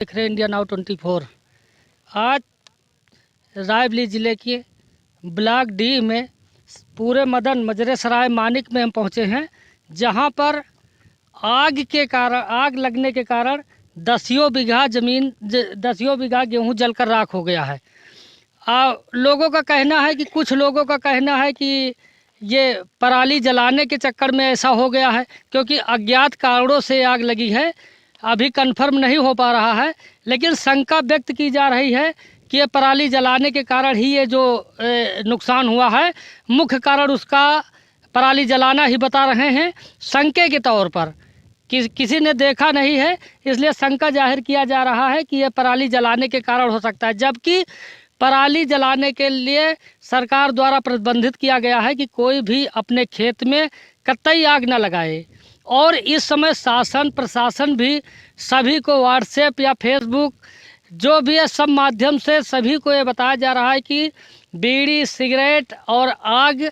देख रहे हैं इंडिया नाउ 24। आज रायबरेली ज़िले के ब्लॉक डी में पूरे मदन मजरे-सराय मानिक में हम पहुंचे हैं, जहां पर आग लगने के कारण दसियों बीघा ज़मीन दसियों बीघा गेहूं जलकर राख हो गया है। लोगों का कहना है कि कुछ लोगों का कहना है कि ये पराली जलाने के चक्कर में ऐसा हो गया है, क्योंकि अज्ञात कारणों से आग लगी है। अभी कंफर्म नहीं हो पा रहा है, लेकिन शंका व्यक्त की जा रही है कि ये पराली जलाने के कारण ही ये जो नुकसान हुआ है, मुख्य कारण उसका पराली जलाना ही बता रहे हैं शंके के तौर पर। किसी ने देखा नहीं है, इसलिए शंका जाहिर किया जा रहा है कि ये पराली जलाने के कारण हो सकता है, जबकि पराली जलाने के लिए सरकार द्वारा प्रतिबंधित किया गया है कि कोई भी अपने खेत में कतई आग न लगाए। और इस समय शासन प्रशासन भी सभी को व्हाट्सएप या फेसबुक जो भी है सब माध्यम से सभी को ये बताया जा रहा है कि बीड़ी सिगरेट और आग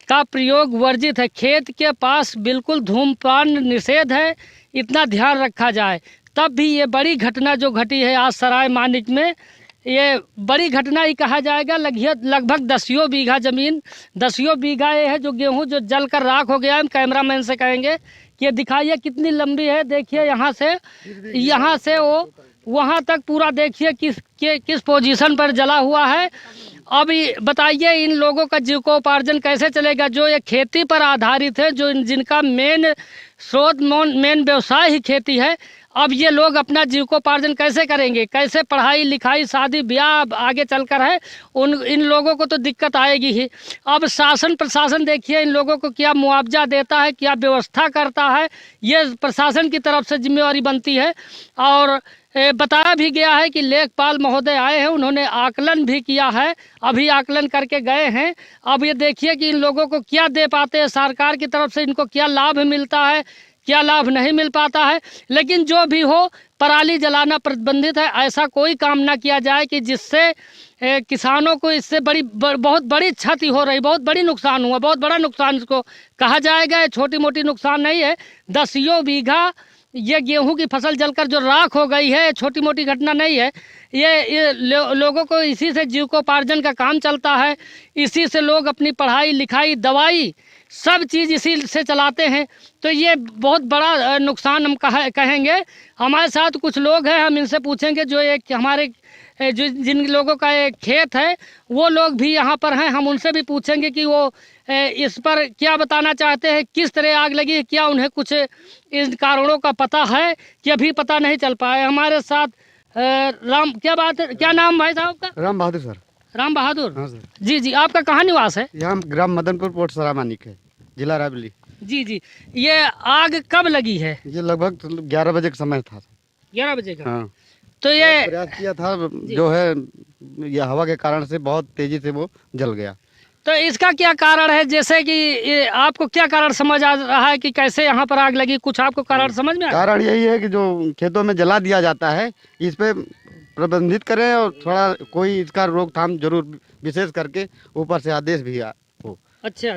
का प्रयोग वर्जित है। खेत के पास बिल्कुल धूम्रपान निषेध है, इतना ध्यान रखा जाए। तब भी ये बड़ी घटना जो घटी है आज सराय मानिक में, ये बड़ी घटना ही कहा जाएगा। लगभग दसियों बीघा ज़मीन, दसियों बीघा ये है जो गेहूं जो जल कर राख हो गया है। हम कैमरामैन से कहेंगे कि दिखाइए कितनी लंबी है, देखिए यहाँ से वो वहाँ तक पूरा देखिए किस पोजीशन पर जला हुआ है। अब बताइए इन लोगों का जीविकोपार्जन कैसे चलेगा, जो ये खेती पर आधारित है, जो जिनका मेन स्रोत मेन व्यवसाय ही खेती है। अब ये लोग अपना जीविकोपार्जन कैसे करेंगे, कैसे पढ़ाई लिखाई शादी ब्याह आगे चलकर है, इन लोगों को तो दिक्कत आएगी ही। अब शासन प्रशासन देखिए इन लोगों को क्या मुआवजा देता है, क्या व्यवस्था करता है, ये प्रशासन की तरफ से जिम्मेवारी बनती है। और बताया भी गया है कि लेखपाल महोदय आए हैं, उन्होंने आकलन भी किया है, अभी आकलन करके गए हैं। अब ये देखिए कि इन लोगों को क्या दे पाते हैं, सरकार की तरफ से इनको क्या लाभ मिलता है, क्या लाभ नहीं मिल पाता है। लेकिन जो भी हो, पराली जलाना प्रतिबंधित है। ऐसा कोई काम ना किया जाए कि जिससे किसानों को इससे बहुत बड़ी क्षति हो रही, बहुत बड़ी नुकसान हुआ, बहुत बड़ा नुकसान इसको कहा जाएगा। ये छोटी मोटी नुकसान नहीं है, दसियों बीघा ये गेहूं की फसल जलकर जो राख हो गई है, छोटी मोटी घटना नहीं है। ये लोगों को इसी से जीविकोपार्जन का काम चलता है, इसी से लोग अपनी पढ़ाई लिखाई दवाई सब चीज़ इसी से चलाते हैं। तो ये बहुत बड़ा नुकसान हम कहेंगे। हमारे साथ कुछ लोग हैं, हम इनसे पूछेंगे जो एक हमारे जिन लोगों का एक खेत है वो लोग भी यहाँ पर हैं, हम उनसे भी पूछेंगे कि वो इस पर क्या बताना चाहते हैं, किस तरह आग लगी, क्या उन्हें कुछ इन कारणों का पता है कि अभी पता नहीं चल पाया। हमारे साथ क्या नाम भाई साहब का? राम बहादुर सर। राम बहादुर? हाँ सर। जी, आपका कहाँ निवास है? यहाँ ग्राम मदनपुर पोर्ट सराय मानिक है, जिला रायबरेली। जी, ये आग कब लगी है? ये लगभग 11 बजे का समय था। 11 बजे का? हाँ। तो ये प्रयास किया था, जो है ये हवा के कारण से बहुत तेजी से वो जल गया। तो इसका क्या कारण है, जैसे कि ये आपको क्या कारण समझ आ रहा है कि कैसे यहाँ पर आग लगी, कुछ आपको कारण समझ में? कारण यही है कि जो खेतों में जला दिया जाता है, इस पे प्रबंधित करें और थोड़ा कोई इसका रोकथाम जरूर विशेष करके ऊपर से आदेश भी हो। अच्छा।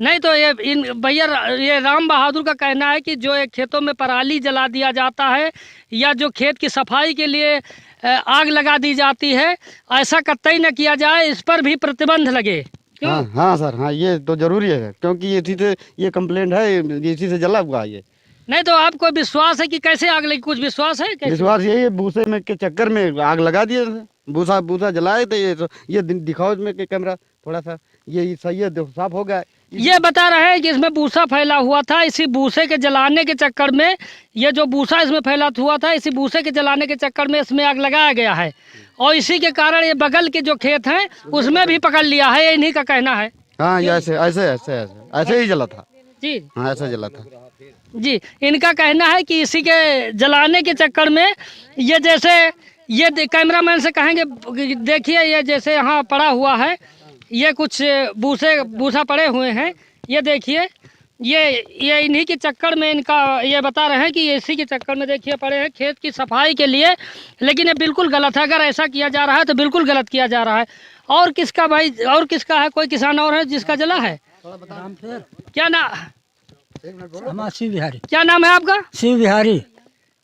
नहीं तो ये राम बहादुर का कहना है कि जो एक खेतों में पराली जला दिया जाता है या जो खेत की सफाई के लिए आग लगा दी जाती है, ऐसा कतई न किया जाए, इस पर भी प्रतिबंध लगे। क्यों? हाँ सर, हाँ ये तो जरूरी है, क्योंकि इसी से ये कंप्लेंट है, इसी से जला हुआ ये। नहीं तो आपको विश्वास है कि कैसे आग लगी, कुछ विश्वास है? विश्वास यही है, भूसे में के चक्कर में आग लगा दिए, भूसा जलाए थे। ये दिखाओ इसमें के कैमरा थोड़ा सा, ये सही है, साफ हो गया। ये बता रहे हैं कि इसमें भूसा फैला हुआ था, इसी भूसे के जलाने के चक्कर में, ये जो भूसा इसमें फैला हुआ था, इसी भूसे के जलाने के चक्कर में इसमें आग लगाया गया है, और इसी के कारण ये बगल के जो खेत हैं उसमें भी पकड़ लिया है, इन्हीं का कहना है। हाँ, ये ऐसे ही जला था जी। हाँ, ऐसा जला था जी। इनका कहना है कि इसी के जलाने के चक्कर में ये जैसे ये कैमरामैन से कहेंगे, देखिए ये जैसे यहाँ पड़ा हुआ है, ये कुछ भूसा पड़े हुए हैं, ये देखिए, ये इन्हीं के चक्कर में इनका ये बता रहे हैं कि इसी के चक्कर में देखिए पड़े हैं खेत की सफाई के लिए। लेकिन ये बिल्कुल गलत है, अगर ऐसा किया जा रहा है तो बिल्कुल गलत किया जा रहा है। और किसका भाई, और किसका है? कोई किसान और है जिसका जला है? क्या नाम? शिव बिहारी। क्या नाम है आपका? शिव बिहारी।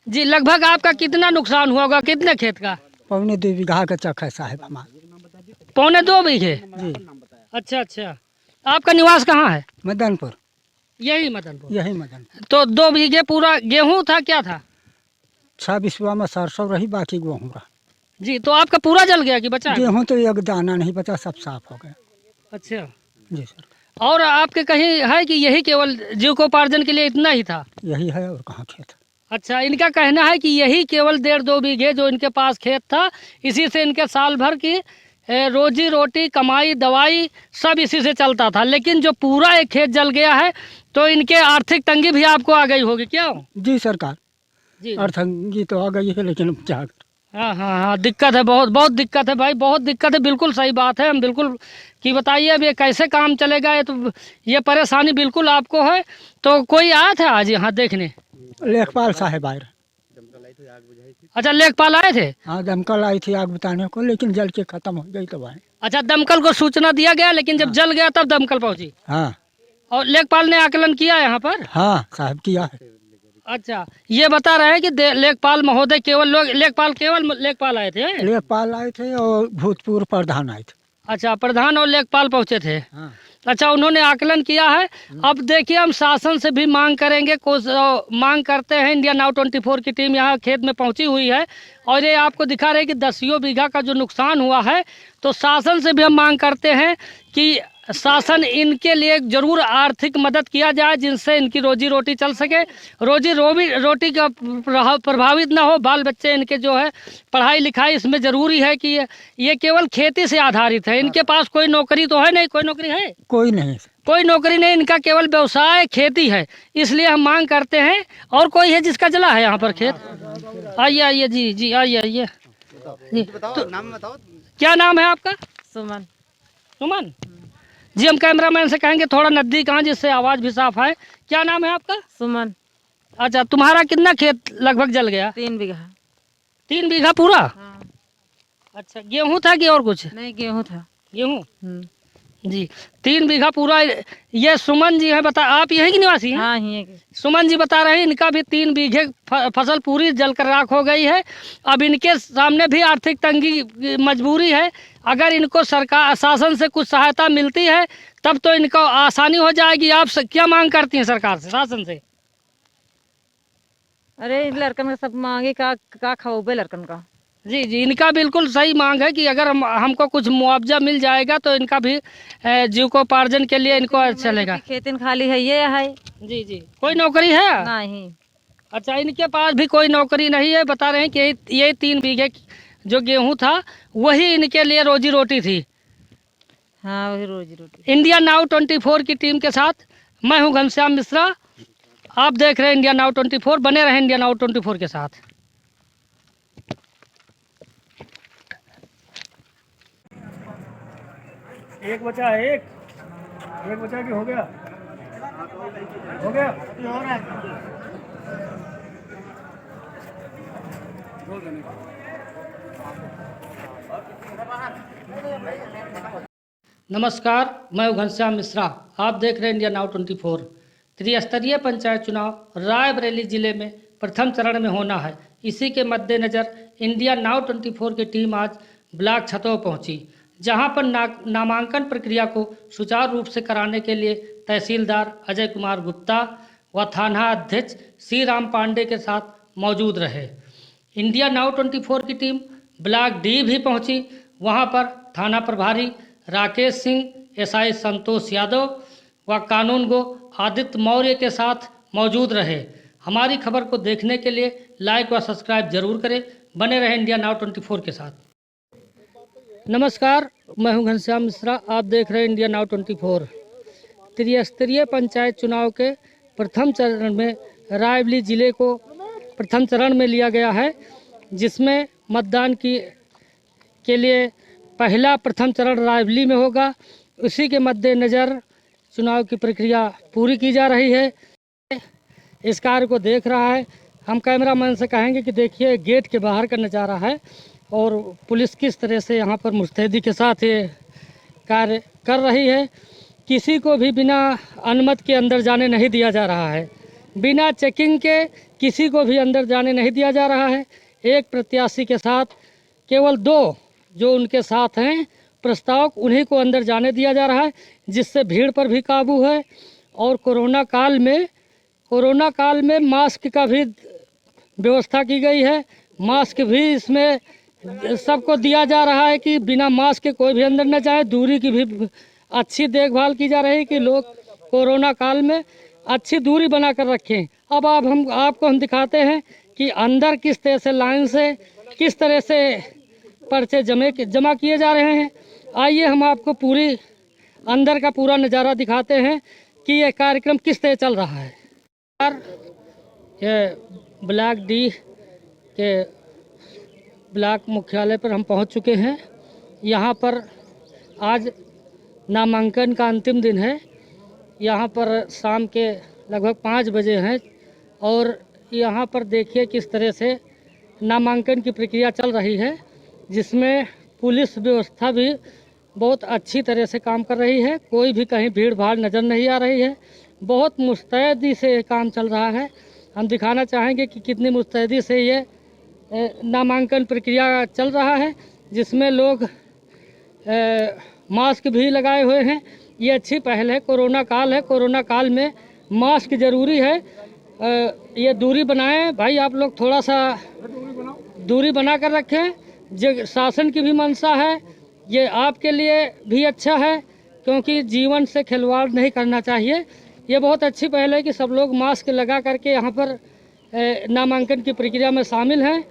जी, लगभग आपका कितना नुकसान हुआ होगा, कितने खेत का? 2.25 बीघा का चक है साहब हमारा। 2.25 बीघे? जी, अच्छा अच्छा। आपका निवास कहाँ है? मदनपुर, यही मदनपुर। यही मदनपुर। तो 2 बीघे पूरा गेहूं था, क्या था? 6 बिस्वा में सरसों रही, बाकी गेहूँ रहा। जी, तो आपका पूरा जल गया कि बचा है? गेहूँ तो एक दाना नहीं बचा, सब साफ हो गया। अच्छा। जी सर, और आपके कहीं है कि यही केवल जीविकोपार्जन के लिए इतना ही था? यही है और कहाँ खेत। अच्छा, इनका कहना है कि यही केवल 1.5-2 बीघे जो इनके पास खेत था, इसी से इनके साल भर की रोजी रोटी, कमाई, दवाई सब इसी से चलता था। लेकिन जो पूरा एक खेत जल गया है तो इनके आर्थिक तंगी भी आपको आ गई होगी, क्या? जी सरकार, जी। अर्थंगी तो आ गई है, लेकिन क्या हाँ हाँ हाँ, दिक्कत है, बहुत बहुत दिक्कत है भाई, बहुत दिक्कत है। बिल्कुल सही बात है, हम बिल्कुल कि बताइए अब ये कैसे काम चलेगा, ये तो ये परेशानी बिल्कुल आपको है। तो कोई आया था आज यहाँ देखने? लेखपाल साहब आए रहे। अच्छा, लेखपाल आए थे? हाँ, दमकल आई थी आग बुताने को, लेकिन जल के खत्म हो गई तो आए। अच्छा, दमकल को सूचना दिया गया, लेकिन जब जल गया तब दमकल पहुंची? हाँ और लेखपाल ने आकलन किया यहाँ पर? हाँ साहब किया है। अच्छा, ये बता रहे हैं कि लेखपाल महोदय केवल लोग लेखपाल आए थे? लेखपाल आए थे और भूतपूर्व प्रधान आए थे। अच्छा, प्रधान और लेखपाल पहुंचे थे। हाँ। अच्छा, उन्होंने आकलन किया है। अब देखिए, हम शासन से भी मांग करेंगे, कुछ मांग करते हैं। इंडिया नाउ 24 की टीम यहाँ खेत में पहुंची हुई है और ये आपको दिखा रहे हैं कि 10 बीघा का जो नुकसान हुआ है, तो शासन से भी हम मांग करते हैं कि शासन इनके लिए जरूर आर्थिक मदद किया जाए, जिनसे इनकी रोजी रोटी चल सके, रोटी का प्रभावित ना हो। बाल बच्चे इनके जो है पढ़ाई लिखाई इसमें ज़रूरी है कि ये केवल खेती से आधारित है। इनके पास कोई नौकरी तो है नहीं, कोई नौकरी है? कोई नहीं। कोई नौकरी नहीं, इनका केवल व्यवसाय खेती है। इसलिए हम मांग करते हैं। और कोई है जिसका जला है यहाँ पर खेत? आइए आइए जी जी, आइए आइए जी। तो नाम बताओ। क्या नाम है आपका? सुमन। सुमन जी। हम कैमरामैन से कहेंगे थोड़ा नज़दीक आए, जिससे आवाज़ भी साफ है। क्या नाम है आपका? सुमन। अच्छा, तुम्हारा कितना खेत लगभग जल गया? 3 बीघा। 3 बीघा पूरा? हाँ। अच्छा, गेहूं था कि और कुछ? नहीं, गेहूँ था। गेहूं जी। 3 बीघा पूरा। ये सुमन जी है, बता, आप यहीं के निवासी हैं? हाँ, ही है। सुमन जी बता रहे हैं इनका भी 3 बीघे फसल पूरी जलकर राख हो गई है। अब इनके सामने भी आर्थिक तंगी, मजबूरी है। अगर इनको सरकार शासन से कुछ सहायता मिलती है तब तो इनको आसानी हो जाएगी। आप क्या मांग करती हैं सरकार से, शासन से? अरे लड़कन का सब मांगे का खाओबे लड़कन का। जी जी, इनका बिल्कुल सही मांग है कि अगर हमको कुछ मुआवजा मिल जाएगा तो इनका भी जीविकोपार्जन के लिए इनको चलेगा। खेतन खाली है ये है। जी जी, कोई नौकरी है? नहीं। अच्छा, इनके पास भी कोई नौकरी नहीं है। बता रहे हैं कि ये 3 बीघे जो गेहूं था वही इनके लिए रोजी रोटी थी। हाँ, वही रोजी रोटी। इंडिया नाउ 24 की टीम के साथ मैं हूं घनश्याम मिश्रा। आप देख रहे हैं इंडिया नाउ 24। बने रहे इंडिया नाउ 24 के साथ। एक बचा है, एक बचा कि हो गया? हो गया? हो रहा है। नमस्कार, मैं हूं घनश्याम मिश्रा। आप देख रहे हैं इंडिया नाउ 24। त्रिस्तरीय पंचायत चुनाव रायबरेली जिले में प्रथम चरण में होना है। इसी के मद्देनज़र इंडिया नाउ 24 की टीम आज ब्लॉक छतौर पहुंची, जहां पर नामांकन प्रक्रिया को सुचारू रूप से कराने के लिए तहसीलदार अजय कुमार गुप्ता व थाना अध्यक्ष श्री राम पांडे के साथ मौजूद रहे। इंडिया नाउ 24 की टीम ब्लॉक डी भी पहुंची। वहां पर थाना प्रभारी राकेश सिंह, एसआई संतोष यादव व कानून गो आदित्य मौर्य के साथ मौजूद रहे। हमारी खबर को देखने के लिए लाइक व सब्सक्राइब जरूर करें। बने रहे इंडिया नाउ 24 के साथ। नमस्कार, मैं हूं घनश्याम मिश्रा। आप देख रहे हैं इंडिया नाउ 24। त्रिस्तरीय पंचायत चुनाव के प्रथम चरण में रायबरेली जिले को प्रथम चरण में लिया गया है, जिसमें मतदान के लिए पहला प्रथम चरण रायबरेली में होगा। उसी के मद्देनज़र चुनाव की प्रक्रिया पूरी की जा रही है। इस कार्य को देख रहा है। हम कैमरामैन से कहेंगे कि देखिए गेट के बाहर का नज़ारा है और पुलिस किस तरह से यहाँ पर मुस्तैदी के साथ ये कार्य कर रही है। किसी को भी बिना अनुमति के अंदर जाने नहीं दिया जा रहा है। बिना चेकिंग के किसी को भी अंदर जाने नहीं दिया जा रहा है। एक प्रत्याशी के साथ केवल 2 जो उनके साथ हैं प्रस्तावक, उन्हीं को अंदर जाने दिया जा रहा है, जिससे भीड़ पर भी काबू है। और कोरोना काल में मास्क का भी व्यवस्था की गई है। मास्क भी इसमें सबको दिया जा रहा है कि बिना मास्क के कोई भी अंदर न जाए। दूरी की भी अच्छी देखभाल की जा रही है कि लोग कोरोना काल में अच्छी दूरी बनाकर रखें। अब आपको हम दिखाते हैं कि अंदर किस तरह से लाइन से किस तरह से पर्चे जमा किए जा रहे हैं। आइए हम आपको पूरी अंदर का पूरा नज़ारा दिखाते हैं कि यह कार्यक्रम किस तरह चल रहा है। ये ब्लॉक डी के ब्लॉक मुख्यालय पर हम पहुंच चुके हैं। यहाँ पर आज नामांकन का अंतिम दिन है। यहाँ पर शाम के लगभग 5 बजे हैं और यहाँ पर देखिए किस तरह से नामांकन की प्रक्रिया चल रही है, जिसमें पुलिस व्यवस्था भी बहुत अच्छी तरह से काम कर रही है। कोई भी कहीं भीड़ भाड़ नज़र नहीं आ रही है। बहुत मुस्तैदी से काम चल रहा है। हम दिखाना चाहेंगे कि कितनी मुस्तैदी से ये नामांकन प्रक्रिया चल रहा है, जिसमें लोग मास्क भी लगाए हुए हैं। ये अच्छी पहल है। कोरोना काल है, कोरोना काल में मास्क ज़रूरी है। ये दूरी बनाएं भाई, आप लोग थोड़ा सा दूरी बना कर रखें। जो शासन की भी मंशा है, ये आपके लिए भी अच्छा है, क्योंकि जीवन से खिलवाड़ नहीं करना चाहिए। ये बहुत अच्छी पहल है कि सब लोग मास्क लगा करके यहाँ पर नामांकन की प्रक्रिया में शामिल हैं।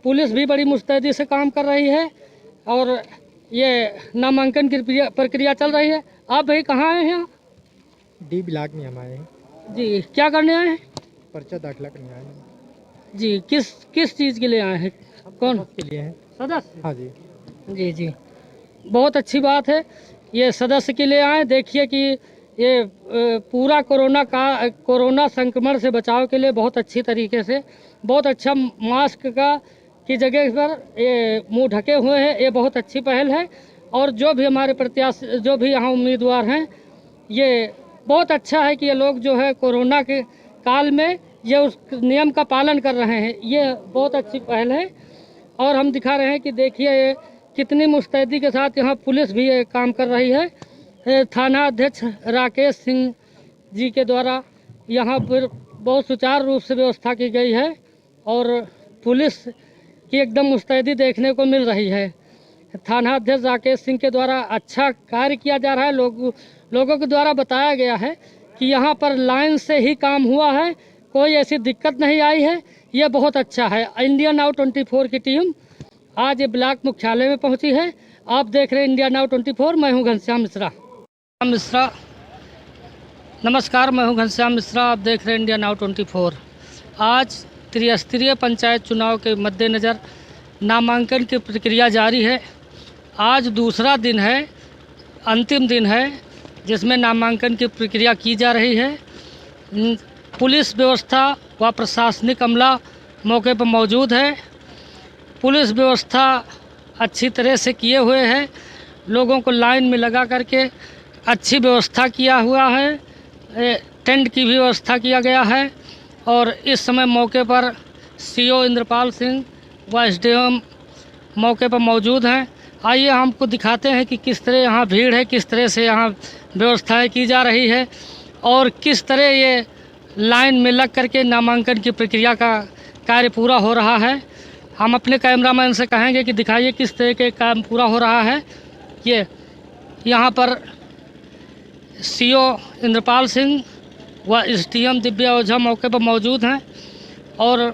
पुलिस भी बड़ी मुस्तैदी से काम कर रही है और ये नामांकन की प्रक्रिया चल रही है। आप भाई कहाँ आए हैं? डी ब्लॉक में हम आए हैं। जी, क्या करने आए हैं? पर्चा दाखिला करने आए हैं। जी, किस चीज़ के लिए आए हैं? कौन के लिए हैं? सदस्य? हाँ जी। जी, बहुत अच्छी बात है। ये सदस्य के लिए आए। देखिए कि ये पूरा कोरोना संक्रमण से बचाव के लिए बहुत अच्छी तरीके से, बहुत अच्छा मास्क की जगह पर ये मुंह ढके हुए हैं। ये बहुत अच्छी पहल है। और जो भी हमारे प्रत्याशी, जो भी यहाँ उम्मीदवार हैं, ये बहुत अच्छा है कि ये लोग जो है कोरोना के काल में ये उस नियम का पालन कर रहे हैं। ये बहुत अच्छी पहल है। और हम दिखा रहे हैं कि देखिए ये कितनी मुस्तैदी के साथ यहाँ पुलिस भी ये काम कर रही है। थाना अध्यक्ष राकेश सिंह जी के द्वारा यहाँ पर बहुत सुचारू रूप से व्यवस्था की गई है और पुलिस की एकदम मुस्तैदी देखने को मिल रही है। थाना अध्यक्ष राकेश सिंह के द्वारा अच्छा कार्य किया जा रहा है। लोगों के द्वारा बताया गया है कि यहाँ पर लाइन से ही काम हुआ है, कोई ऐसी दिक्कत नहीं आई है। ये बहुत अच्छा है। इंडिया नाउ 24 की टीम आज ये ब्लॉक मुख्यालय में पहुंची है। आप देख रहे हैं इंडिया नाउ 24। मैं हूं घनश्याम मिश्रा। नमस्कार, मैं हूं घनश्याम मिश्रा। आप देख रहे हैं इंडिया नाउ 24। आज त्रिस्तरीय पंचायत चुनाव के मद्देनज़र नामांकन की प्रक्रिया जारी है। आज दूसरा दिन है, अंतिम दिन है, जिसमें नामांकन की प्रक्रिया की जा रही है। पुलिस व्यवस्था व प्रशासनिक अमला मौके पर मौजूद है। पुलिस व्यवस्था अच्छी तरह से किए हुए है। लोगों को लाइन में लगा करके अच्छी व्यवस्था किया हुआ है। टेंट की भी व्यवस्था किया गया है। और इस समय मौके पर सीओ इंद्रपाल सिंह व एसडीएम मौके पर मौजूद हैं। आइए हमको दिखाते हैं कि किस तरह यहाँ भीड़ है, किस तरह से यहाँ व्यवस्थाएं की जा रही है और किस तरह ये लाइन में लग करके नामांकन की प्रक्रिया का कार्य पूरा हो रहा है। हम अपने कैमरामैन से कहेंगे कि दिखाइए किस तरह के काम पूरा हो रहा है। ये यहाँ पर सीओ इंद्रपाल सिंह व एसडीएम दिव्या ओझा मौके पर मौजूद हैं और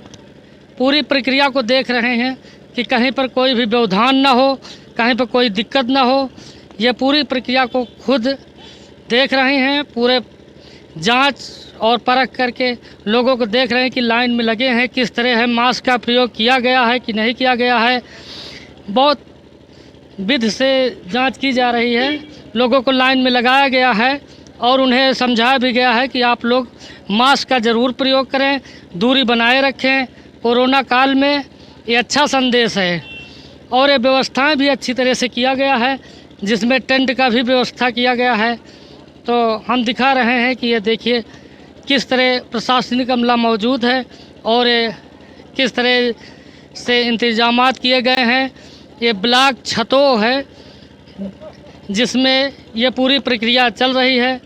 पूरी प्रक्रिया को देख रहे हैं कि कहीं पर कोई भी व्यवधान ना हो, कहीं पर कोई दिक्कत ना हो। ये पूरी प्रक्रिया को खुद देख रहे हैं। पूरे जांच और परख करके लोगों को देख रहे हैं कि लाइन में लगे हैं, किस तरह है, मास्क का प्रयोग किया गया है कि नहीं किया गया है। बहुत विधि से जांच की जा रही है। लोगों को लाइन में लगाया गया है और उन्हें समझाया भी गया है कि आप लोग मास्क का ज़रूर प्रयोग करें, दूरी बनाए रखें। कोरोना काल में ये अच्छा संदेश है और ये व्यवस्थाएं भी अच्छी तरह से किया गया है, जिसमें टेंट का भी व्यवस्था किया गया है। तो हम दिखा रहे हैं कि ये देखिए किस तरह प्रशासनिक अमला मौजूद है और किस तरह से इंतजामात किए गए हैं। ये ब्लॉक छतो है जिसमें ये पूरी प्रक्रिया चल रही है।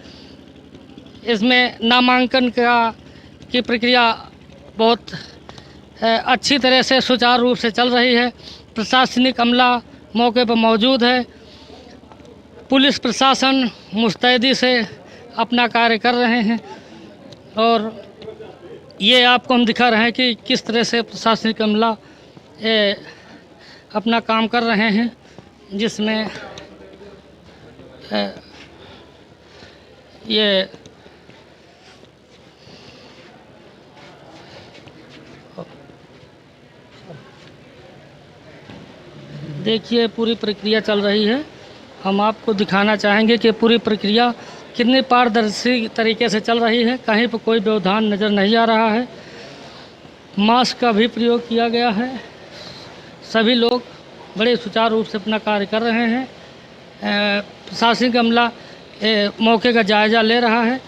इसमें नामांकन की प्रक्रिया बहुत अच्छी तरह से सुचारू रूप से चल रही है। प्रशासनिक अमला मौके पर मौजूद है। पुलिस प्रशासन मुस्तैदी से अपना कार्य कर रहे हैं और ये आपको हम दिखा रहे हैं कि किस तरह से प्रशासनिक अमला अपना काम कर रहे हैं, जिसमें ये देखिए पूरी प्रक्रिया चल रही है। हम आपको दिखाना चाहेंगे कि पूरी प्रक्रिया कितनी पारदर्शी तरीके से चल रही है। कहीं पर कोई व्यवधान नज़र नहीं आ रहा है। मास्क का भी प्रयोग किया गया है। सभी लोग बड़े सुचारू रूप से अपना कार्य कर रहे हैं। प्रशासनिक अमला मौके का जायज़ा ले रहा है,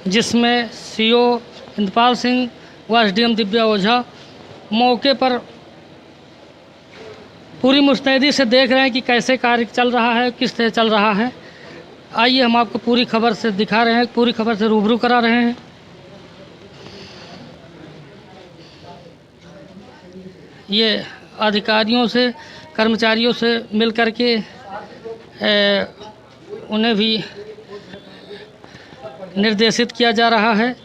जिसमें सीओ इंद्रपाल सिंह व एसडीएम दिव्या ओझा मौके पर पूरी मुस्तैदी से देख रहे हैं कि कैसे कार्य चल रहा है, किस तरह चल रहा है। आइए हम आपको पूरी खबर से दिखा रहे हैं, पूरी खबर से रूबरू करा रहे हैं। ये अधिकारियों से, कर्मचारियों से मिल कर के उन्हें भी निर्देशित किया जा रहा है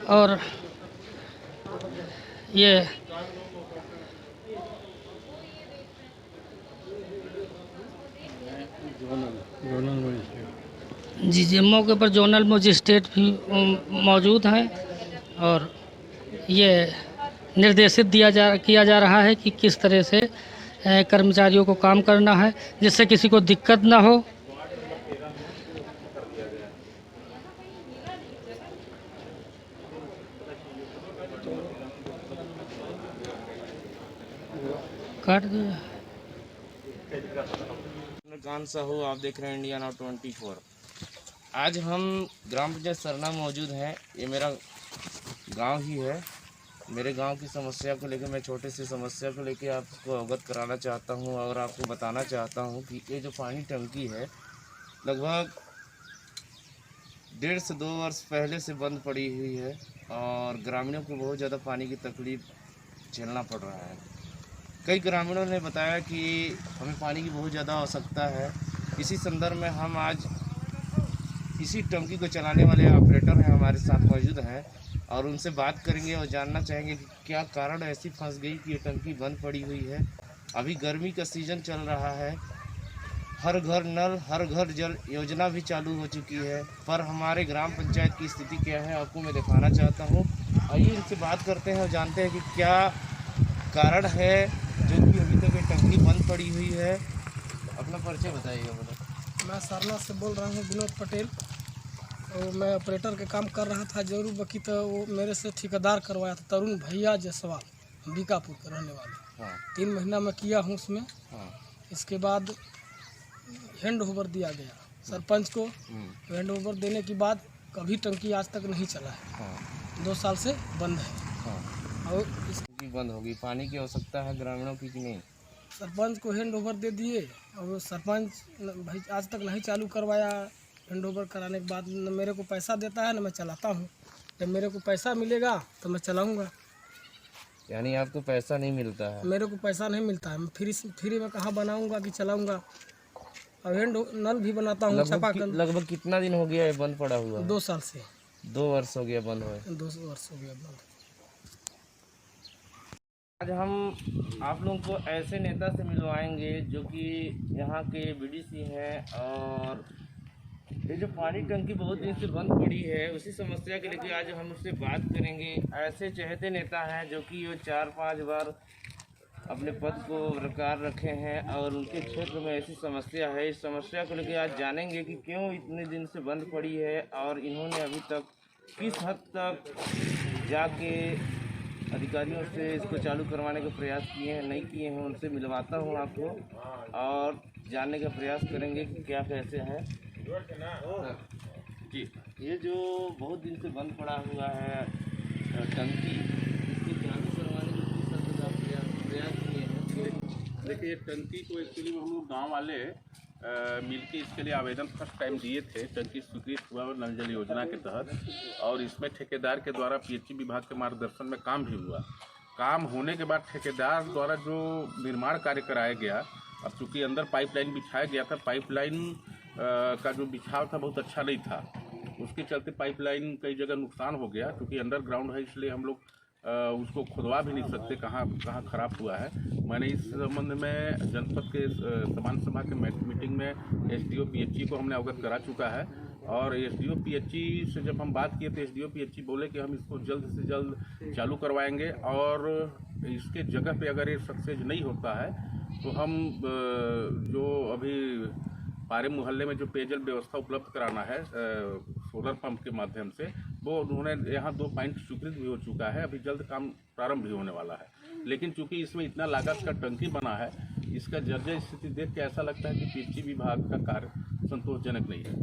और ये जी मौके पर जोनल मजिस्ट्रेट भी मौजूद हैं और ये निर्देशित किया जा रहा है कि किस तरह से कर्मचारियों को काम करना है, जिससे किसी को दिक्कत ना हो। काट दो। कान साहू, आप देख रहे हैं इंडिया नाउ 24। आज हम ग्राम पंचायत सरना मौजूद हैं। ये मेरा गांव ही है। मेरे गांव की समस्या को लेकर, मैं छोटे से समस्या को लेकर आपको अवगत कराना चाहता हूं और आपको बताना चाहता हूं कि ये जो पानी टंकी है लगभग 1.5 से 2 वर्ष पहले से बंद पड़ी हुई है और ग्रामीणों को बहुत ज़्यादा पानी की तकलीफ झेलना पड़ रहा है। कई ग्रामीणों ने बताया कि हमें पानी की बहुत ज़्यादा आवश्यकता है। इसी संदर्भ में हम आज इसी टंकी को चलाने वाले ऑपरेटर हैं हमारे साथ मौजूद हैं और उनसे बात करेंगे और जानना चाहेंगे कि क्या कारण ऐसी फंस गई कि ये टंकी बंद पड़ी हुई है। अभी गर्मी का सीज़न चल रहा है, हर घर नल हर घर जल योजना भी चालू हो चुकी है, पर हमारे ग्राम पंचायत की स्थिति क्या है आपको मैं दिखाना चाहता हूँ। आइए इनसे बात करते हैं और जानते हैं कि क्या कारण है जो कि अभी तक ये टंकी बंद पड़ी हुई है। अपना परिचय बताइएगा बोलो। मैं सरना से बोल रहा हूँ, विनोद पटेल। और मैं ऑपरेटर के काम कर रहा था जरूर बाकी, तो वो मेरे से ठेकेदार करवाया था, तरुण भैया जायसवाल, बीकापुर के रहने वाले। हाँ 3 महीना मैं किया हूँ उसमें। हाँ इसके बाद हैंड ओवर दिया गया सरपंच को। हैंड ओवर देने के बाद कभी टंकी आज तक नहीं चला है। हाँ 2 साल से बंद है। हाँ और इस बंद होगी। पानी की आवश्यकता है ग्रामीणों की कि नहीं? सरपंच को हैंड ओवर दे दिए और सरपंच भाई आज तक नहीं चालू करवाया। हैंड ओवर कराने के बाद न मेरे को पैसा देता है न मैं चलाता हूँ। जब मेरे को पैसा मिलेगा तो मैं चलाऊँगा। यानी आपको पैसा नहीं मिलता है? मेरे को पैसा नहीं मिलता है। मैं फ्री में कहाँ बनाऊँगा कि चलाऊँगा। और हैंड नल भी बनाता हूँ छपा कर। लगभग कितना दिन हो गया है बंद पड़ा हुआ? 2 साल से। 2 वर्ष हो गया बंद हुए। 2 वर्ष हो गया बंद। आज हम आप लोगों को ऐसे नेता से मिलवाएंगे जो कि यहाँ के बीडीसी हैं और ये जो पानी टंकी बहुत दिन से बंद पड़ी है उसी समस्या के लेकर आज हम उससे बात करेंगे। ऐसे चहेते नेता हैं जो कि वो 4-5 बार अपने पद को बरकरार रखे हैं और उनके क्षेत्र में ऐसी समस्या है। इस समस्या को लेकर आज जानेंगे कि क्यों इतने दिन से बंद पड़ी है और इन्होंने अभी तक किस हद तक जाके अधिकारियों से इसको चालू करवाने का प्रयास किए हैं नहीं किए हैं। उनसे मिलवाता हूं आपको और जानने का प्रयास करेंगे कि क्या कैसे है जी। ये जो बहुत दिन से बंद पड़ा हुआ है टंकी इसको चालू करवाने के लिए सर आप प्रयास किए हैं? देखिए, ये टंकी को एक्चुअली हम लोग गाँव वाले मिलके इसके लिए आवेदन फर्स्ट टाइम दिए थे। टंकी स्वीकृत हुआ नल जल योजना के तहत, और इसमें ठेकेदार के द्वारा पीएचई विभाग के मार्गदर्शन में काम भी हुआ। काम होने के बाद ठेकेदार द्वारा जो निर्माण कार्य कराया गया, अब चूँकि अंदर पाइपलाइन बिछाया गया था, पाइपलाइन का जो बिछाव था बहुत अच्छा नहीं था, उसके चलते पाइपलाइन कई जगह नुकसान हो गया। क्योंकि अंडरग्राउंड है इसलिए हम लोग उसको खुदवा भी नहीं सकते कहाँ ख़राब हुआ है। मैंने इस संबंध में जनपद के समान सभा के मीटिंग में एसडीओ पीएचई को हमने अवगत करा चुका है, और एसडीओ पीएचई से जब हम बात किए तो एसडीओ पीएचई बोले कि हम इसको जल्द से जल्द चालू करवाएंगे, और इसके जगह पे अगर ये सक्सेस नहीं होता है तो हम जो अभी पारे मोहल्ले में जो पेयजल व्यवस्था उपलब्ध कराना है सोलर पंप के माध्यम से, वो उन्होंने यहाँ 2 पॉइंट स्वीकृत भी हो चुका है। अभी जल्द काम प्रारंभ भी होने वाला है। लेकिन चूंकि इसमें इतना लागत का टंकी बना है, इसका जर्जर स्थिति देख के ऐसा लगता है कि पीएचई विभाग का कार्य संतोषजनक नहीं है।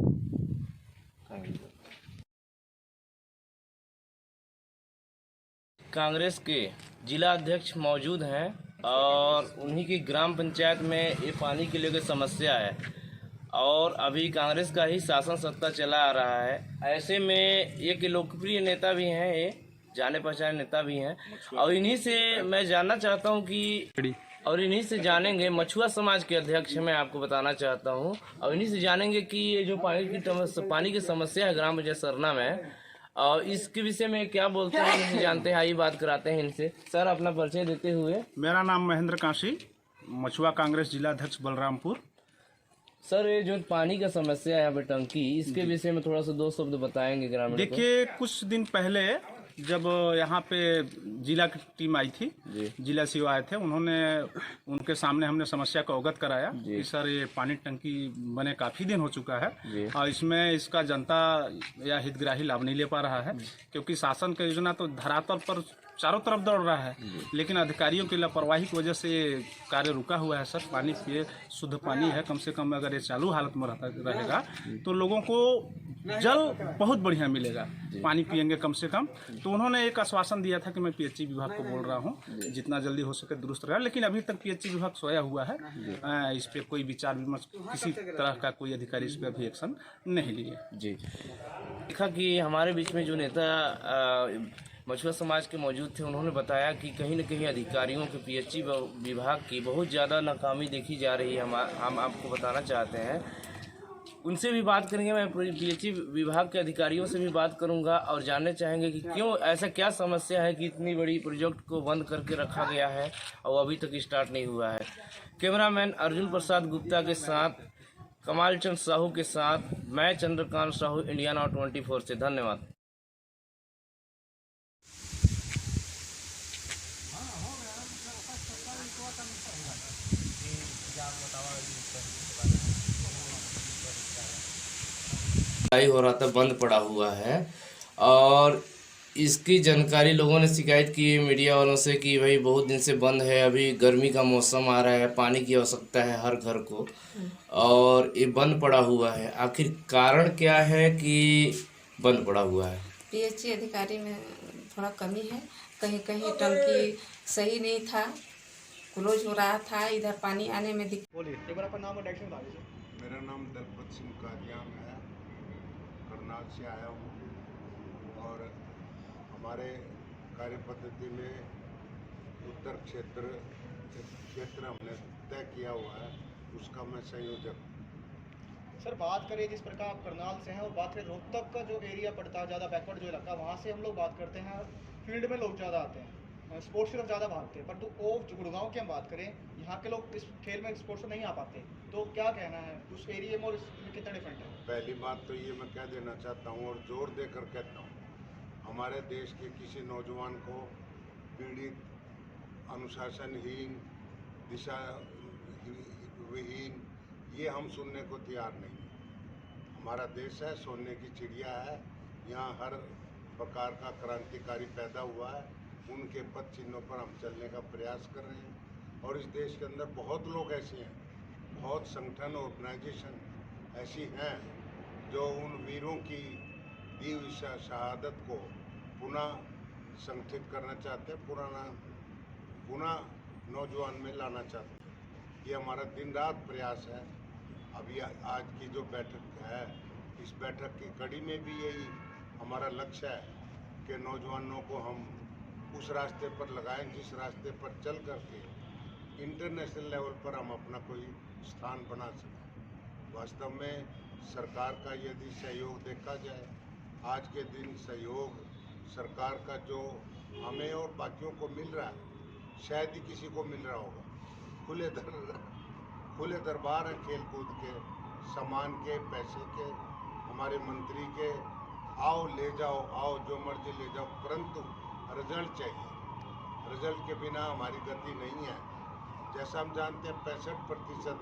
कांग्रेस के जिला अध्यक्ष मौजूद हैं और उन्हीं की ग्राम पंचायत में ये पानी के लेकर समस्या है, और अभी कांग्रेस का ही शासन सत्ता चला आ रहा है। ऐसे में एक लोकप्रिय नेता भी हैं, ये जाने पहचाने नेता भी हैं, और इन्हीं से मैं जानना चाहता हूं कि और इन्हीं से जानेंगे, मछुआ समाज के अध्यक्ष मैं आपको बताना चाहता हूं, और इन्हीं से जानेंगे कि ये जो पानी की समस्या है ग्राम पंचायत सरना में, और इसके विषय में क्या बोलते हैं इनसे जानते हैं। आइए बात कराते हैं इनसे। सर, अपना परिचय देते हुए। मेरा नाम महेंद्र काशी, मछुआ कांग्रेस जिला अध्यक्ष बलरामपुर। सर, ये जो पानी का समस्या है यहाँ पे टंकी, इसके विषय में थोड़ा सा 2 शब्द बताएंगे ग्रामीण को। देखिए, कुछ दिन पहले जब यहाँ पे जिला की टीम आई थी, जिला सीओ आए थे, उनके सामने हमने समस्या को अवगत कराया कि सर ये पानी टंकी बने काफी दिन हो चुका है और इसमें इसका जनता या हितग्राही लाभ नहीं ले पा रहा है, क्योंकि शासन का योजना तो धरातल पर चारों तरफ दौड़ रहा है, लेकिन अधिकारियों की लापरवाही की वजह से ये कार्य रुका हुआ है। सर, पानी पिए, शुद्ध पानी है, कम से कम अगर ये चालू हालत में रहेगा तो लोगों को जल बहुत बढ़िया मिलेगा, पानी पिएंगे कम से कम। तो उन्होंने एक आश्वासन दिया था कि मैं पीएचई विभाग को बोल रहा हूँ जितना जल्दी हो सके दुरुस्त रहेगा, लेकिन अभी तक पीएचई विभाग सोया हुआ है। इस पर कोई विचार विमर्श, किसी तरह का कोई अधिकारी इस पर अभी एक्शन नहीं लिए। जी, देखा कि हमारे बीच में जो नेता मछुआ समाज के मौजूद थे, उन्होंने बताया कि कहीं न कहीं अधिकारियों के पीएचई विभाग की बहुत ज़्यादा नाकामी देखी जा रही है। हम आपको बताना चाहते हैं, उनसे भी बात करेंगे, मैं पीएचई विभाग के अधिकारियों से भी बात करूंगा और जानने चाहेंगे कि क्यों ऐसा क्या समस्या है कि इतनी बड़ी प्रोजेक्ट को बंद करके रखा गया है और अभी तक स्टार्ट नहीं हुआ है। कैमरामैन अर्जुन प्रसाद गुप्ता के साथ, कमाल चंद साहू के साथ, मैं चंद्रकांत साहू, इंडिया नाउ 24 से। धन्यवाद। हो रहा था, बंद पड़ा हुआ है, और इसकी जानकारी लोगों ने शिकायत की मीडिया वालों से कि भाई बहुत दिन से बंद है, अभी गर्मी का मौसम आ रहा है, पानी की आवश्यकता है हर घर को, और ये बंद पड़ा हुआ है। आखिर कारण क्या है कि बंद पड़ा हुआ है? पीएचई अधिकारी में थोड़ा कमी है, कहीं कहीं टंकी सही नहीं था, क्लोज हो रहा था, इधर पानी आने में मेरा नाम दलपत सिंह कादियान है, करनाल से आया हूँ, और हमारे कार्य पद्धति में उत्तर क्षेत्र हमने तय किया हुआ है, उसका मैं संयोजक। सर, बात करें जिस प्रकार आप करनाल से हैं और बात करें रोहतक का जो एरिया पड़ता है, ज़्यादा बैकवर्ड जो इलाका, वहाँ से हम लोग बात करते हैं, फील्ड में लोग ज़्यादा आते हैं, स्पोर्ट्स की तरफ ज़्यादा भागते हैं, पर तो गुड़गांव की हम बात करें, यहाँ के लोग इस खेल में स्पोर्ट्स में नहीं आ पाते, तो क्या कहना है उस एरिया में और इसमें कितना डिफरेंट है? पहली बात तो ये मैं कह देना चाहता हूँ और जोर देकर कहता हूँ, हमारे देश के किसी नौजवान को पीड़ित, अनुशासनहीन, दिशा विहीन, ये हम सुनने को तैयार नहीं है। हमारा देश है, सोने की चिड़िया है, यहाँ हर प्रकार का क्रांतिकारी पैदा हुआ है, उनके पद चिन्हों पर हम चलने का प्रयास कर रहे हैं। और इस देश के अंदर बहुत लोग ऐसे हैं, बहुत संगठन, ऑर्गेनाइजेशन ऐसी हैं जो उन वीरों की दी हुई शहादत को पुनः संगठित करना चाहते हैं, पुनः नौजवान में लाना चाहते हैं। ये हमारा दिन रात प्रयास है। अभी आज की जो बैठक है, इस बैठक की कड़ी में भी यही हमारा लक्ष्य है कि नौजवानों को हम उस रास्ते पर लगाएं जिस रास्ते पर चल करके इंटरनेशनल लेवल पर हम अपना कोई स्थान बना सकें। वास्तव में सरकार का यदि सहयोग देखा जाए, आज के दिन सहयोग सरकार का जो हमें और बाकियों को मिल रहा है, शायद ही किसी को मिल रहा होगा। खुले दरबार हैं खेल कूद के, सामान के, पैसे के, हमारे मंत्री के, आओ ले जाओ, आओ जो मर्जी ले जाओ, परंतु रिजल्ट चाहिए। रिजल्ट के बिना हमारी गति नहीं है। जैसा हम जानते हैं 65%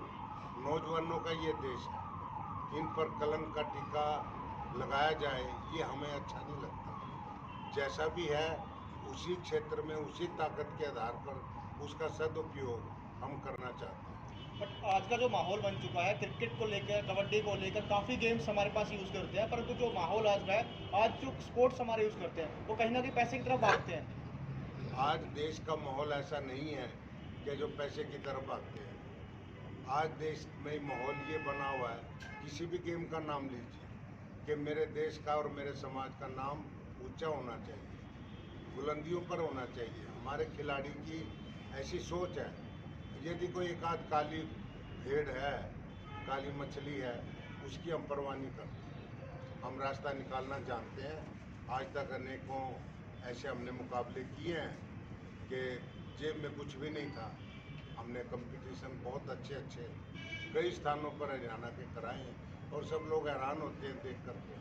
नौजवानों का ये देश है। इन पर कलंक का टीका लगाया जाए, ये हमें अच्छा नहीं लगता। जैसा भी है उसी क्षेत्र में उसी ताकत के आधार पर उसका सदुपयोग हम करना चाहते हैं। बट आज का जो माहौल बन चुका है, क्रिकेट को लेकर, कबड्डी को लेकर काफ़ी गेम्स हमारे पास यूज़ करते हैं, परंतु जो माहौल आज है, आज जो स्पोर्ट्स हमारे यूज़ करते हैं वो कहीं ना कहीं पैसे की तरफ भागते हैं। आज देश का माहौल ऐसा नहीं है कि जो पैसे की तरफ भागते हैं। आज देश में माहौल ये बना हुआ है, किसी भी गेम का नाम लीजिए कि मेरे देश का और मेरे समाज का नाम ऊंचा होना चाहिए, बुलंदियों पर होना चाहिए। हमारे खिलाड़ी की ऐसी सोच है, यदि कोई एक आध काली भेड़ है, काली मछली है, उसकी हम परवाह नहीं करते। हम रास्ता निकालना जानते हैं। आज तक अनेकों ऐसे हमने मुकाबले किए हैं कि जेब में कुछ भी नहीं था। हमने कंपटीशन बहुत अच्छे कई स्थानों पर हरियाणा के कराए हैं और सब लोग हैरान होते हैं देख करके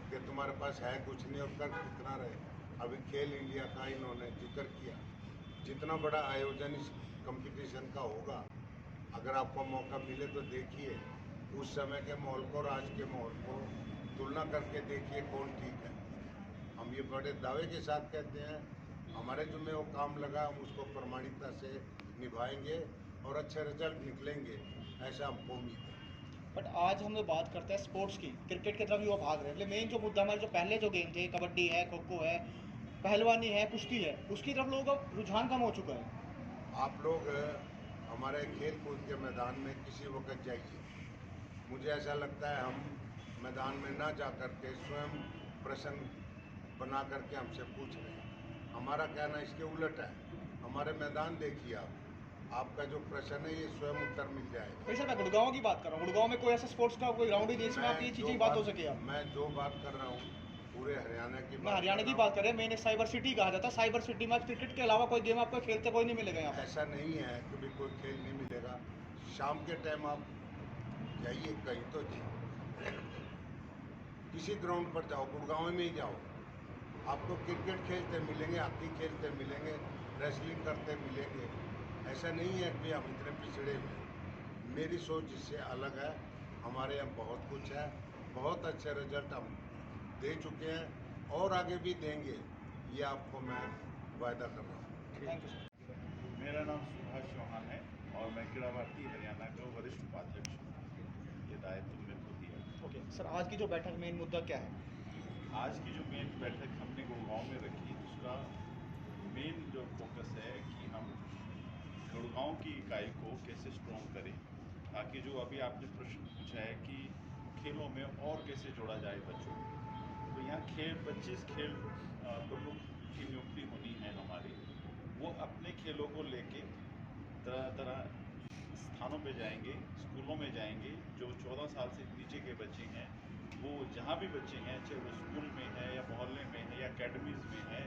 कि तुम्हारे पास है कुछ नहीं और कर कितना रहे। अभी खेल इंडिया का इन्होंने जिक्र किया, जितना बड़ा आयोजन इस कंपटीशन का होगा, अगर आपको मौका मिले तो देखिए उस समय के माहौल को और आज के माहौल को तुलना करके देखिए कौन ठीक है। हम ये बड़े दावे के साथ कहते हैं, हमारे जो में वो काम लगा हम उसको प्रामाणिकता से निभाएंगे और अच्छे रिजल्ट निकलेंगे, ऐसा हमको उम्मीद है। बट आज हम लोग बात करते हैं स्पोर्ट्स की, क्रिकेट की तरफ भी वो भाग रहे हैं। मेन जो मुद्दा हमारे जो पहले जो गेम थे, कबड्डी है, खो खो है, पहलवानी है, कुश्ती है, उसकी तरफ लोगों का रुझान कम हो चुका है। आप लोग हमारे खेल कूद के मैदान में किसी वक्त जाइए, मुझे ऐसा लगता है हम मैदान में ना जा कर के स्वयं प्रश्न बना करके हमसे पूछ रहे हैं। हमारा कहना इसके उलट है। हमारे मैदान देखिए आपका जो प्रश्न है ये स्वयं उत्तर मिल जाएगा। तो सर मैं गुड़गांव की बात कर रहा हूँ। गुड़गांव में कोई ऐसा स्पोर्ट्स का कोई ग्राउंड ही नहीं जिसमें आप ये चीज़ें बात हो सके। मैं जो बात कर रहा हूँ पूरे हरियाणा की मैं हरियाणा की बात कर रहे हैं। मैंने साइबर सिटी कहा जाता है, साइबर सिटी में क्रिकेट के अलावा कोई गेम आपको खेलते कोई नहीं मिलेगा यहाँ। ऐसा नहीं है कि भी कोई खेल नहीं मिलेगा। शाम के टाइम आप जाइए कहीं तो किसी ग्राउंड पर जाओ, गुड़गांव में ही जाओ, आपको क्रिकेट खेलते मिलेंगे, हॉकी खेलते मिलेंगे, रेसलिंग करते मिलेंगे। ऐसा नहीं है कि हम इतने पिछड़े हुए। मेरी सोच इससे अलग है। हमारे यहाँ बहुत कुछ है, बहुत अच्छे रिजल्ट हम दे चुके हैं और आगे भी देंगे, ये आपको मैं वायदा कर रहा हूँ। Thank you sir. मेरा नाम सुभाष चौहान है और मैं क्रीड़ा भारती हरियाणा का वरिष्ठ उपाध्यक्ष हूँ। ये दायित्व मेरे को दिया। ओके सर, आज की जो बैठक मेन मुद्दा क्या है? आज की जो मेन बैठक हमने गुड़गांव में रखी, उसका मेन जो फोकस है कि हम गुड़गांव की इकाई को कैसे स्ट्रॉन्ग करें, ताकि जो अभी आपने प्रश्न पूछा है कि खेलों में और कैसे जोड़ा जाए बच्चों को, तो यहाँ 25 खेल प्रमुख की नियुक्ति होनी है हमारी। वो अपने खेलों को लेके तरह तरह स्थानों पे जाएंगे, स्कूलों में जाएंगे। जो 14 साल से नीचे के बच्चे हैं, वो जहाँ भी बच्चे हैं, चाहे वो स्कूल में है या मोहल्ले में है या अकेडमीज़ में है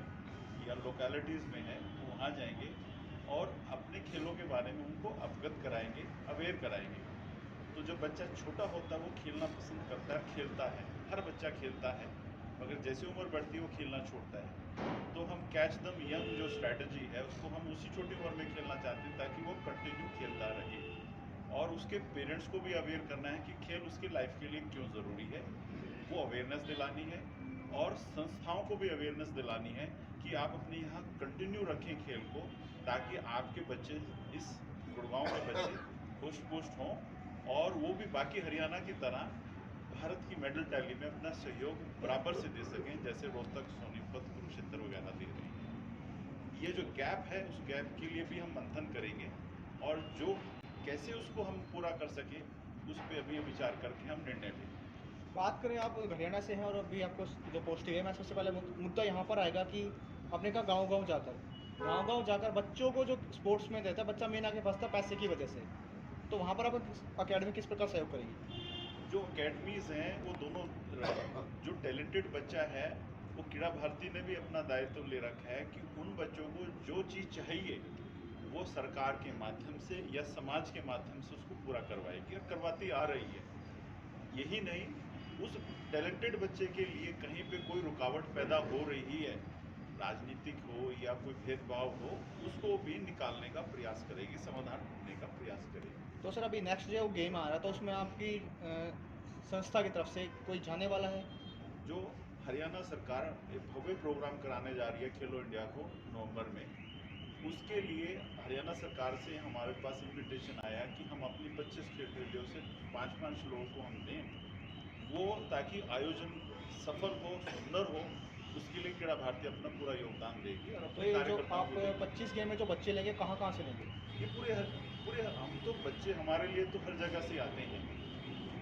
या लोकेलिटीज़ में है, वो वहाँ जाएंगे और अपने खेलों के बारे में उनको अवगत कराएंगे, अवेयर कराएंगे। तो जब बच्चा छोटा होता है वो खेलना पसंद करता है, खेलता है, हर बच्चा खेलता है, मगर जैसे उम्र बढ़ती है वो खेलना छोड़ता है। तो हम कैच दम यंग जो स्ट्रैटेजी है उसको हम उसी छोटी उम्र में खेलना चाहते हैं ताकि वो कंटिन्यू खेलता रहे। और उसके पेरेंट्स को भी अवेयर करना है कि खेल उसकी लाइफ के लिए क्यों ज़रूरी है, वो अवेयरनेस दिलानी है। और संस्थाओं को भी अवेयरनेस दिलानी है कि आप अपने यहाँ कंटिन्यू रखें खेल को, ताकि आपके बच्चे, इस गुड़गांव के बच्चे पुष्ट पुष्ट हों और वो भी बाकी हरियाणा की तरह भारत की मेडल टैली में अपना सहयोग बराबर से दे सकें, जैसे रोहतक, सोनीपत, कुरुक्षेत्र वगैरह दे रहे हैं। ये जो गैप है उस गैप के लिए भी हम मंथन करेंगे और जो कैसे उसको हम पूरा कर सकें उस पर अभी विचार करके हम निर्णय लेंगे। बात करें आप हरियाणा से हैं और अभी आपको जो पोस्टिंग है, मैं सबसे पहले मुद्दा यहाँ पर आएगा कि आपने कहा गांव-गांव जाकर बच्चों को जो स्पोर्ट्स में देता है, बच्चा मेन आके फंसता है पैसे की वजह से, तो वहाँ पर आप अकेडमी किस प्रकार सहयोग करेगी? जो अकेडमीज़ हैं वो दोनों जो टैलेंटेड बच्चा है वो क्रीड़ा भारती ने भी अपना दायित्व ले रखा है कि उन बच्चों को जो चीज़ चाहिए वो सरकार के माध्यम से या समाज के माध्यम से उसको पूरा करवाएगी और करवाती आ रही है। यही नहीं, उस टैलेंटेड बच्चे के लिए कहीं पे कोई रुकावट पैदा हो रही है, राजनीतिक हो या कोई भेदभाव हो, उसको भी निकालने का प्रयास करेगी, समाधान ढूंढने का प्रयास करेगी। तो सर अभी नेक्स्ट जो गेम आ रहा है तो उसमें आपकी संस्था की तरफ से कोई जाने वाला है? जो हरियाणा सरकार एक भव्य प्रोग्राम कराने जा रही है खेलो इंडिया को नवंबर में, उसके लिए हरियाणा सरकार से हमारे पास इन्विटेशन आया कि हम अपनी 25 खेलों से 5-5 लोगों को हम दें, वो ताकि आयोजन सफल हो, सुंदर हो, उसके लिए क्रीड़ा भारती अपना पूरा योगदान देगी। और तो ये जो आप 25 गेम में जो बच्चे लेंगे कहाँ से लेंगे? ये पूरे हम तो बच्चे हमारे लिए तो हर जगह से आते हैं।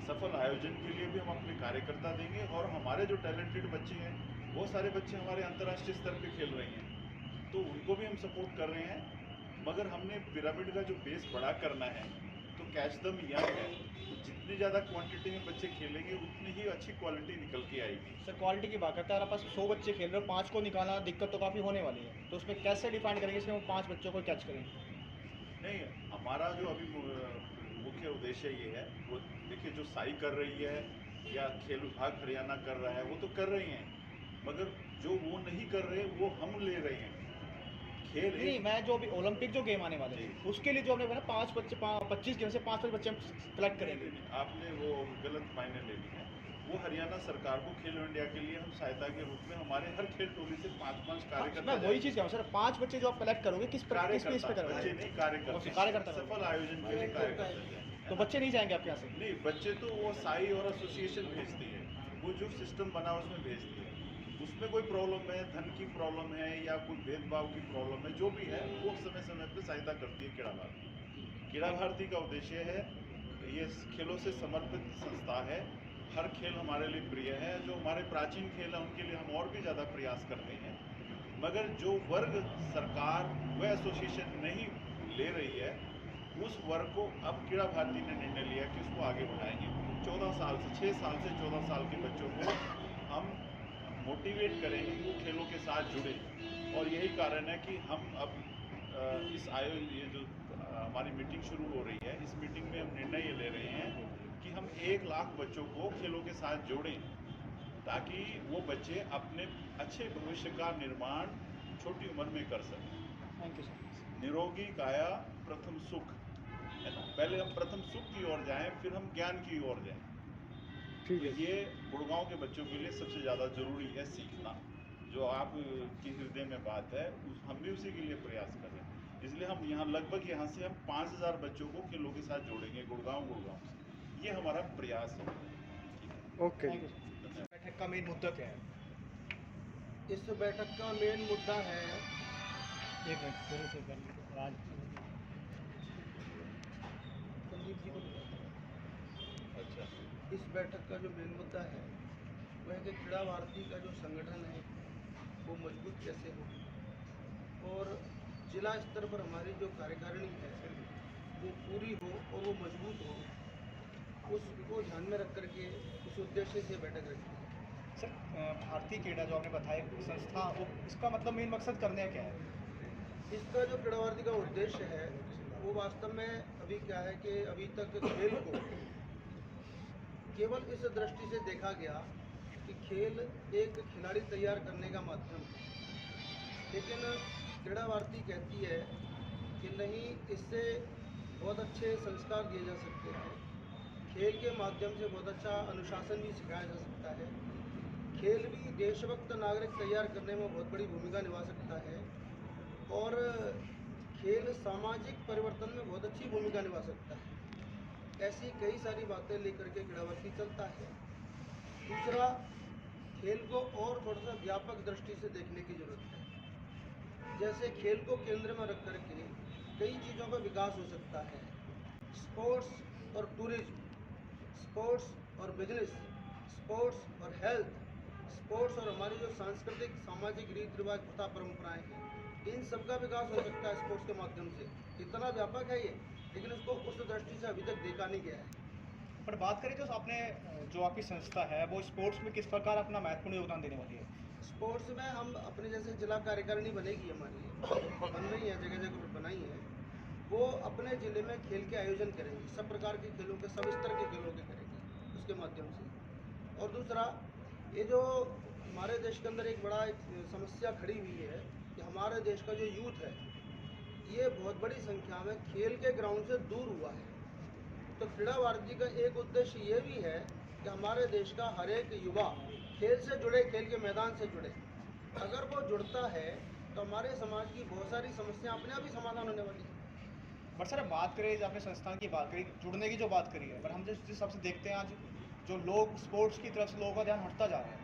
सफल आयोजन के लिए भी हम अपने कार्यकर्ता देंगे और हमारे जो टैलेंटेड बच्चे हैं वो सारे बच्चे हमारे अंतर्राष्ट्रीय स्तर पे खेल रहे हैं, तो उनको भी हम सपोर्ट कर रहे हैं। मगर हमने पिरामिड का जो बेस बड़ा करना है तो कैच दम यंग है, तो जितनी ज़्यादा क्वांटिटी में बच्चे खेलेंगे उतनी ही अच्छी क्वालिटी निकल के आएगी। सर क्वालिटी की बात करते हैं, हमारे पास 100 बच्चे खेल रहे हो, 5 को निकालना दिक्कत तो काफ़ी होने वाली है, तो उसमें कैसे डिफाइन करेंगे इसमें हम 5 बच्चों को कैच करेंगे? नहीं, हमारा जो अभी मुख्य उद्देश्य ये है, वो देखिए जो साई कर रही है या खेल विभाग हरियाणा कर रहा है वो तो कर रही हैं, मगर जो वो नहीं कर रहे वो हम ले रहे हैं। खेल नहीं, मैं जो अभी ओलंपिक जो गेम आने वाले हैं उसके लिए जो हमने बोला 5 बच्चे 25 गेम से 5 बच्चे हम कलेक्ट करेंगे। आपने वो गलत मायने ले ली है। वो हरियाणा सरकार को खेलो इंडिया के लिए हम सहायता के रूप में हमारे हर खेल टोली से 5-5 कार्यकर्ता, मैं वही चीज़ कह रहा हूँ सर, 5 बच्चे जो आप कलेक्ट करोगे किस बेस पे करोगे? बच्चे नहीं, कार्यकर्ता सफल आयोजन के लिए कार्यकर्ता। तो बच्चे नहीं जाएंगे आपके यहाँ से? नहीं, बच्चे तो वो साई और एसोसिएशन भेजती है, वो जो सिस्टम बना उसमें भेजती है। उसमें कोई प्रॉब्लम है, धन की प्रॉब्लम है या कोई भेदभाव की प्रॉब्लम है, जो भी है वो समय समय पर सहायता करती है क्रीड़ा भारती। क्रीड़ा भारती का उद्देश्य है, ये खेलों से समर्पित संस्था है, हर खेल हमारे लिए प्रिय है। जो हमारे प्राचीन खेल हैं उनके लिए हम और भी ज़्यादा प्रयास करते हैं, मगर जो वर्ग सरकार व एसोसिएशन नहीं ले रही है उस वर्ग को अब क्रीड़ा भारती ने निर्णय लिया कि उसको आगे बढ़ाएंगे। 14 साल से 6 साल से 14 साल के बच्चों को हम मोटिवेट करेंगे कि वो खेलों के साथ जुड़े, और यही कारण है कि हम अब इस ये जो हमारी मीटिंग शुरू हो रही है, इस मीटिंग में हम निर्णय ये ले रहे हैं कि हम 1 लाख बच्चों को खेलों के साथ जोड़ें ताकि वो बच्चे अपने अच्छे भविष्य का निर्माण छोटी उम्र में कर सकें। Thank you sir. निरोगी काया प्रथम सुख है ना, पहले हम प्रथम सुख की ओर जाएं, फिर हम ज्ञान की ओर जाएं। ठीक है, ये गुड़गांव के बच्चों के लिए सबसे ज़्यादा ज़रूरी है सीखना। जो आप की हृदय में बात है हम भी उसी के लिए प्रयास कर रहे हैं, इसलिए हम यहाँ से हम 5000 बच्चों को खेलों के साथ जोड़ेंगे गुड़गांव से। ये हमारा प्रयास है। ओके। बैठक का मेन मुद्दा क्या है? इस बैठक का मेन मुद्दा है, एक मिनट शुरू से कर आज संदीप जी को अच्छा, इस बैठक का जो मेन मुद्दा है वह है कि क्रीड़ा भारती का जो संगठन है वो मजबूत कैसे हो और जिला स्तर पर हमारी जो कार्यकारिणी है वो पूरी हो और वो मजबूत हो, उसको ध्यान में रख करके उस उद्देश्य से बैठक रखी है। सर भारतीय क्रीड़ा जो आपने बताया संस्था, वो इसका मतलब मेन मकसद करने क्या है? इसका जो क्रीड़ा भारती का उद्देश्य है वो वास्तव में अभी क्या है कि अभी तक खेल को केवल इस दृष्टि से देखा गया कि खेल एक खिलाड़ी तैयार करने का माध्यम है, लेकिन क्रीड़ा भारती कहती है कि नहीं, इससे बहुत अच्छे संस्कार दिए जा सकते हैं, खेल के माध्यम से बहुत अच्छा अनुशासन भी सिखाया जा सकता है, खेल भी देशभक्त नागरिक तैयार करने में बहुत बड़ी भूमिका निभा सकता है और खेल सामाजिक परिवर्तन में बहुत अच्छी भूमिका निभा सकता है। ऐसी कई सारी बातें लेकर के क्रीड़ा भारती चलता है। दूसरा, खेल को और थोड़ा सा व्यापक दृष्टि से देखने की जरूरत है। जैसे खेल को केंद्र में रख करके कई चीज़ों का विकास हो सकता है। स्पोर्ट्स और टूरिज्म, स्पोर्ट्स और बिजनेस, स्पोर्ट्स और हेल्थ, स्पोर्ट्स और हमारी जो सांस्कृतिक सामाजिक रीति रिवाज प्रथा परंपराएं हैं, इन सब का विकास हो सकता है स्पोर्ट्स के माध्यम से। इतना व्यापक है ये, लेकिन इसको उस दृष्टि से अभी तक देखा नहीं गया है। पर बात करें तो आपने जो आपकी संस्था है वो स्पोर्ट्स में किस प्रकार अपना महत्वपूर्ण योगदान देने वाली है? स्पोर्ट्स में हम अपने जैसे जिला कार्यकारिणी बनेगी हमारी, बन रही है, जगह जगह पर बनाई है, वो अपने ज़िले में खेल के आयोजन करेंगे, सब प्रकार के खेलों के, सब स्तर के खेलों के करेंगे उसके माध्यम से। और दूसरा, ये जो हमारे देश के अंदर एक बड़ा समस्या खड़ी हुई है कि हमारे देश का जो यूथ है ये बहुत बड़ी संख्या में खेल के ग्राउंड से दूर हुआ है। तो क्रीड़ा भारती का एक उद्देश्य ये भी है कि हमारे देश का हर एक युवा खेल से जुड़े, खेल के मैदान से जुड़े। अगर वो जुड़ता है तो हमारे समाज की बहुत सारी समस्याएं अपने आप ही समाधान होने वाली है। बट सर बात करें आपने संस्थान की बात करी, जुड़ने की जो बात करी है, पर हम जिस हिसाब से देखते हैं आज जो लोग स्पोर्ट्स की तरफ से लोगों का ध्यान हटता जा रहा है,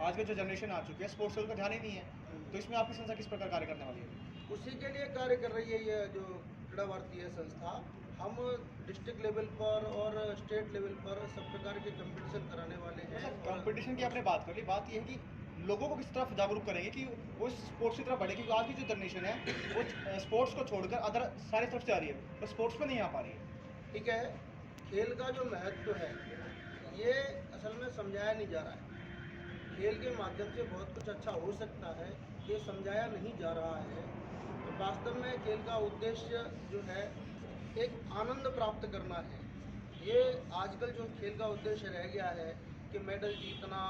आज के जो जनरेशन आ चुकी है स्पोर्ट्स से उनका ध्यान ही नहीं है, तो इसमें आपकी संस्था किस प्रकार कार्य करने वाली है? उसी के लिए कार्य कर रही है ये जो क्रीड़ा भारती है संस्था। हम डिस्ट्रिक्ट लेवल पर और स्टेट लेवल पर सब प्रकार के कंपटीशन कराने वाले हैं। कंपटीशन की आपने बात कर ली, बात यह है कि लोगों को किस तरफ जागरूक करेंगे कि वो स्पोर्ट्स की तरफ बढ़े, क्योंकि आज की जो जनरेशन है वो स्पोर्ट्स को छोड़कर अदर सारी तरफ से आ रही है, तो स्पोर्ट्स में नहीं आ पा रही है। ठीक है, खेल का जो महत्व है ये असल में समझाया नहीं जा रहा है। खेल के माध्यम से बहुत कुछ अच्छा हो सकता है, ये समझाया नहीं जा रहा है। तो वास्तव में खेल का उद्देश्य जो है एक आनंद प्राप्त करना है। ये आजकल जो खेल का उद्देश्य रह गया है कि मेडल जीतना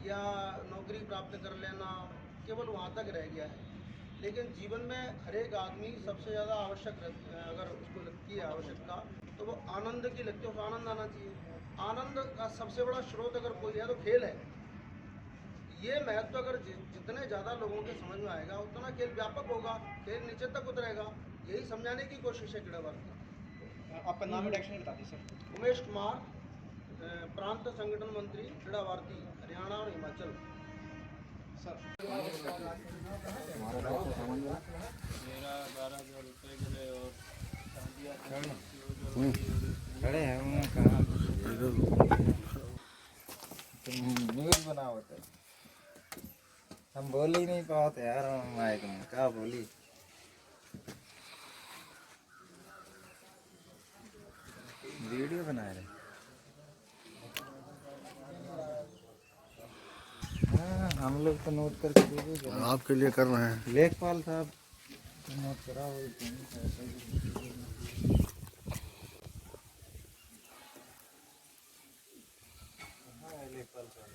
या नौकरी प्राप्त कर लेना, केवल वहाँ तक रह गया है। लेकिन जीवन में हर एक आदमी सबसे ज़्यादा आवश्यक अगर उसको लगती है आवश्यकता, तो वो आनंद की लगती है, उसको आनंद आना चाहिए। आनंद का सबसे बड़ा स्रोत अगर कोई है तो खेल है। ये महत्व अगर जितने ज़्यादा लोगों के समझ में आएगा उतना खेल व्यापक होगा, खेल नीचे तक उतरेगा। यही समझाने की कोशिश है क्रीड़ा भारती। आपका नाम और डायरेक्शन बता दीजिए सर। उमेश कुमार, प्रांत संगठन मंत्री क्रीड़ा भारती, हरियाणा और हिमाचल। सर 12,000 रुपये के लिए और खड़े हैं उन्हें कहा तुम न्यूज़ बनाओ, हम बोल ही नहीं पाते यार, हम माइक में क्या बोली। वीडियो बना रहे, हाँ हम लोग तो नोट करके दे दो, आपके लिए कर रहे हैं। लेखपाल साहब नोट करा हुई लेखपाल साहब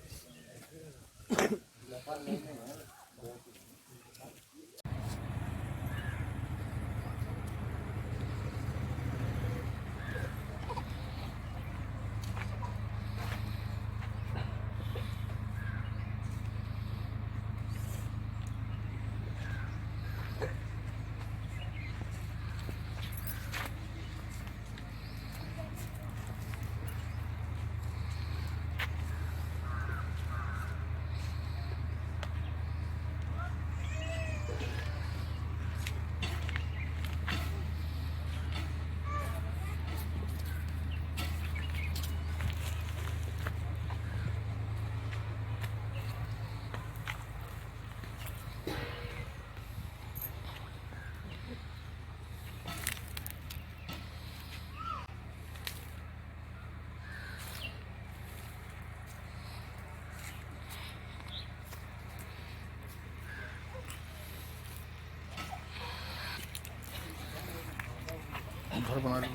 घर बना लो।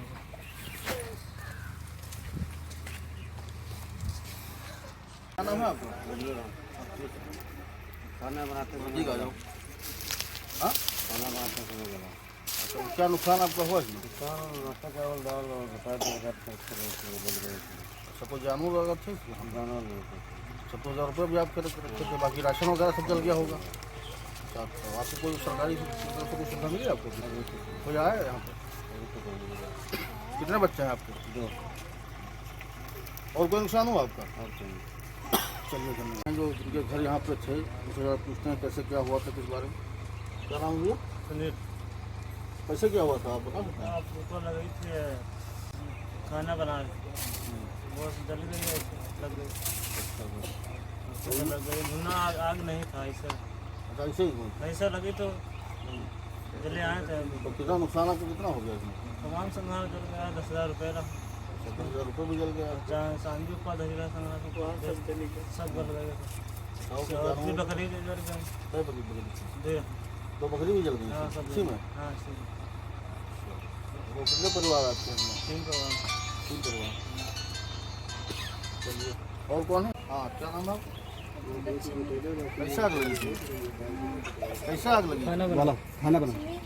क्या नाम है आपका? खाना बनाते ठीक आ जाओ। हाँ, खाना बनाते समय बोला। अच्छा, क्या नुकसान आपका हुआ इसमें? नाश्ता चावल दाल और बता बोल रहे थे। अच्छा, कोई जानवर वगैरह थे इसमें? हम जानवर नहीं थे। 70,000 रुपये भी आपके रखे थे, बाकी राशन वगैरह सब जल गया होगा। अच्छा, तो आपको कोई सरकारी तरफ से कोई सुविधा मिली आपको? कोई आया है यहाँ पर? कितने बच्चे हैं आपके? 2। और कोई नुकसान हुआ आपका? और चाहिए चलिए धन्यवाद। जो उनके घर यहाँ पे थे उनसे ज़रा पूछते हैं कैसे क्या हुआ था, किस बारे में। क्या नाम हुआ? सुनील। कैसे क्या हुआ था आप बता सकते हैं? आप ऊपर लग गई थी खाना बना रही वो जल गई है, लग गई तो लग गई भुना आग नहीं था ऐसा। अच्छा ऐसे ही हुआ? ऐसा लगी तो जले आए थे। तो कितना नुकसान आपको कितना हो गया इसमें? तमाम संघार जल गया 10,000 रुपये का। 10,000 रुपये भी जल गया? सांझी उपा धजरा संघार सब गल गए। बकरी जल गई। बकरी तो बकरी भी जल गई? हाँ सब इसी में? हाँ इसी में। वो कितने परिवार आपके हैं? 3 परिवार। 3 परिवार। चलिए और कौन है? हाँ क्या नाम है? कैसे आग लगी थी? कैसे आग लगी? खाना बना खाना बनाई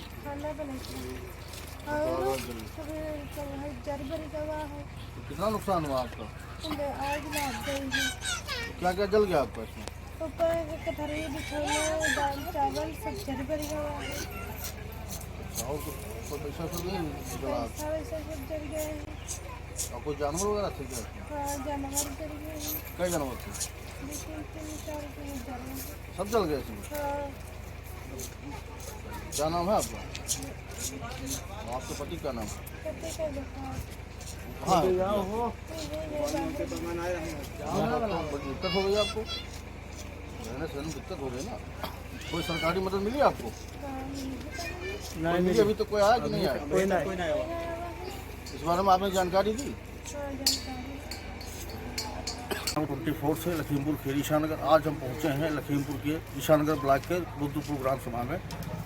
और जरबरी गवा है। कितना नुकसान हुआ आपका? आग लग गई। क्या क्या जल गया आपका इसमें? ऊपर कटहरी बिछौना दाल चावल सब जरबरी गवा है। और कोई पैसा सब नहीं जला? पैसा वैसा सब जल गए हैं। और कोई जानवर वगैरह थे क्या? हाँ जानवर जल गए हैं। कई जानवर थे? 3-4 जानवर सब जल गए इसमें? हाँ। क्या नाम है आपका? आपके पति का नाम? पति का बेटा। हाँ ये बड़ी दिक्कत हो गई आपको? रहने सहने में दिक्कत हो गई ना? कोई सरकारी मदद मिली आपको? नहीं मिली। अभी तो कोई आया कि नहीं आया? कोई नहीं आया। इस बारे में आपने जानकारी दी? 24 से लखीमपुर खेरी ईशानगर। आज हम पहुंचे हैं लखीमपुर के ईशानगर ब्लॉक के बुद्धपुर ग्राम सभा में,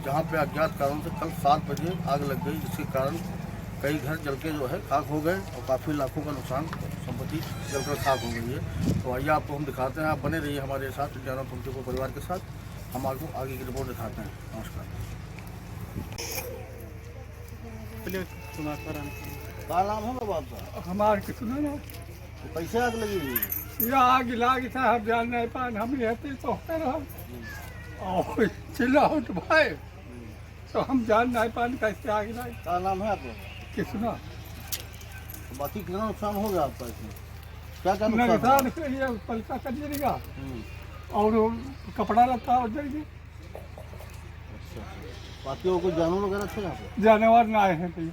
जहां पे अज्ञात कारण से कल 7 बजे आग लग गई, जिसके कारण कई घर जल के जो है खाक हो गए और काफ़ी लाखों का नुकसान संपत्ति जलकर खाक हो गई है। तो आइए आपको हम दिखाते हैं, आप बने रहिए हमारे साथ इंडिया 24 परिवार के साथ, हम आपको आगे की रिपोर्ट दिखाते हैं। नमस्कार। क्या नाम है बाबा आपका? हमारे कितना ना तो कैसे आग लगी हुई? ये आग लाग था, हम जान नहीं पाए, हम रहते तो रहा और चिल्लाहट भाई तो हम जान नहीं पाए कैसे आग लगी। क्या नाम है आपका? कितना तो बाकी कितना नुकसान हो गया आपका इसमें? क्या क्या नुकसान? ये पलका कर देगा और कपड़ा लता हो जाएगी। बाकी और कोई जानवर वगैरह थे यहाँ पे? जानवर ना आए हैं भैया।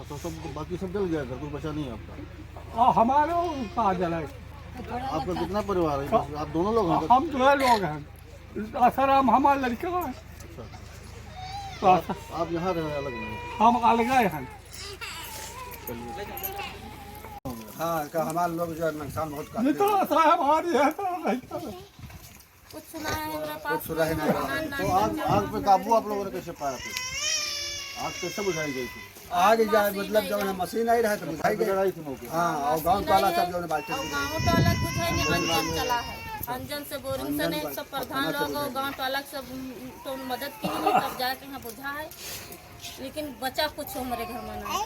तो सब बाकी सब जल गया, घर कोई बचा नहीं है आपका? और हमारे कहाँ जलाए? आपका कितना परिवार है? आप दोनों लोग हैं? हम 2 लोग हैं। आसाराम हमारा लड़का है। तो आप यहाँ रहे अलग नहीं? हम अलग हैं। हाँ का हमारे लोग जो नुकसान बहुत काफी ये तो साहब हमारी है तो कुछ सुना है कुछ सुना ही नहीं। तो आग पे काबू आप लोगों ने कैसे पाया फिर? आग कैसे बुझाई गई थी? आग जाए मतलब जब मशीन आई रहा तो बुझाई गई। हाँ और गाँव वाला सब जो बाल्टी गाँव टोलक बुझाने अंजन चला है। अंजन से बोरिंग से नहीं, सब प्रधान लोग गाँव टोलक सब तो मदद की नहीं, तब जाके यहाँ बुझा है, लेकिन बचा कुछ हमारे घर में नहीं।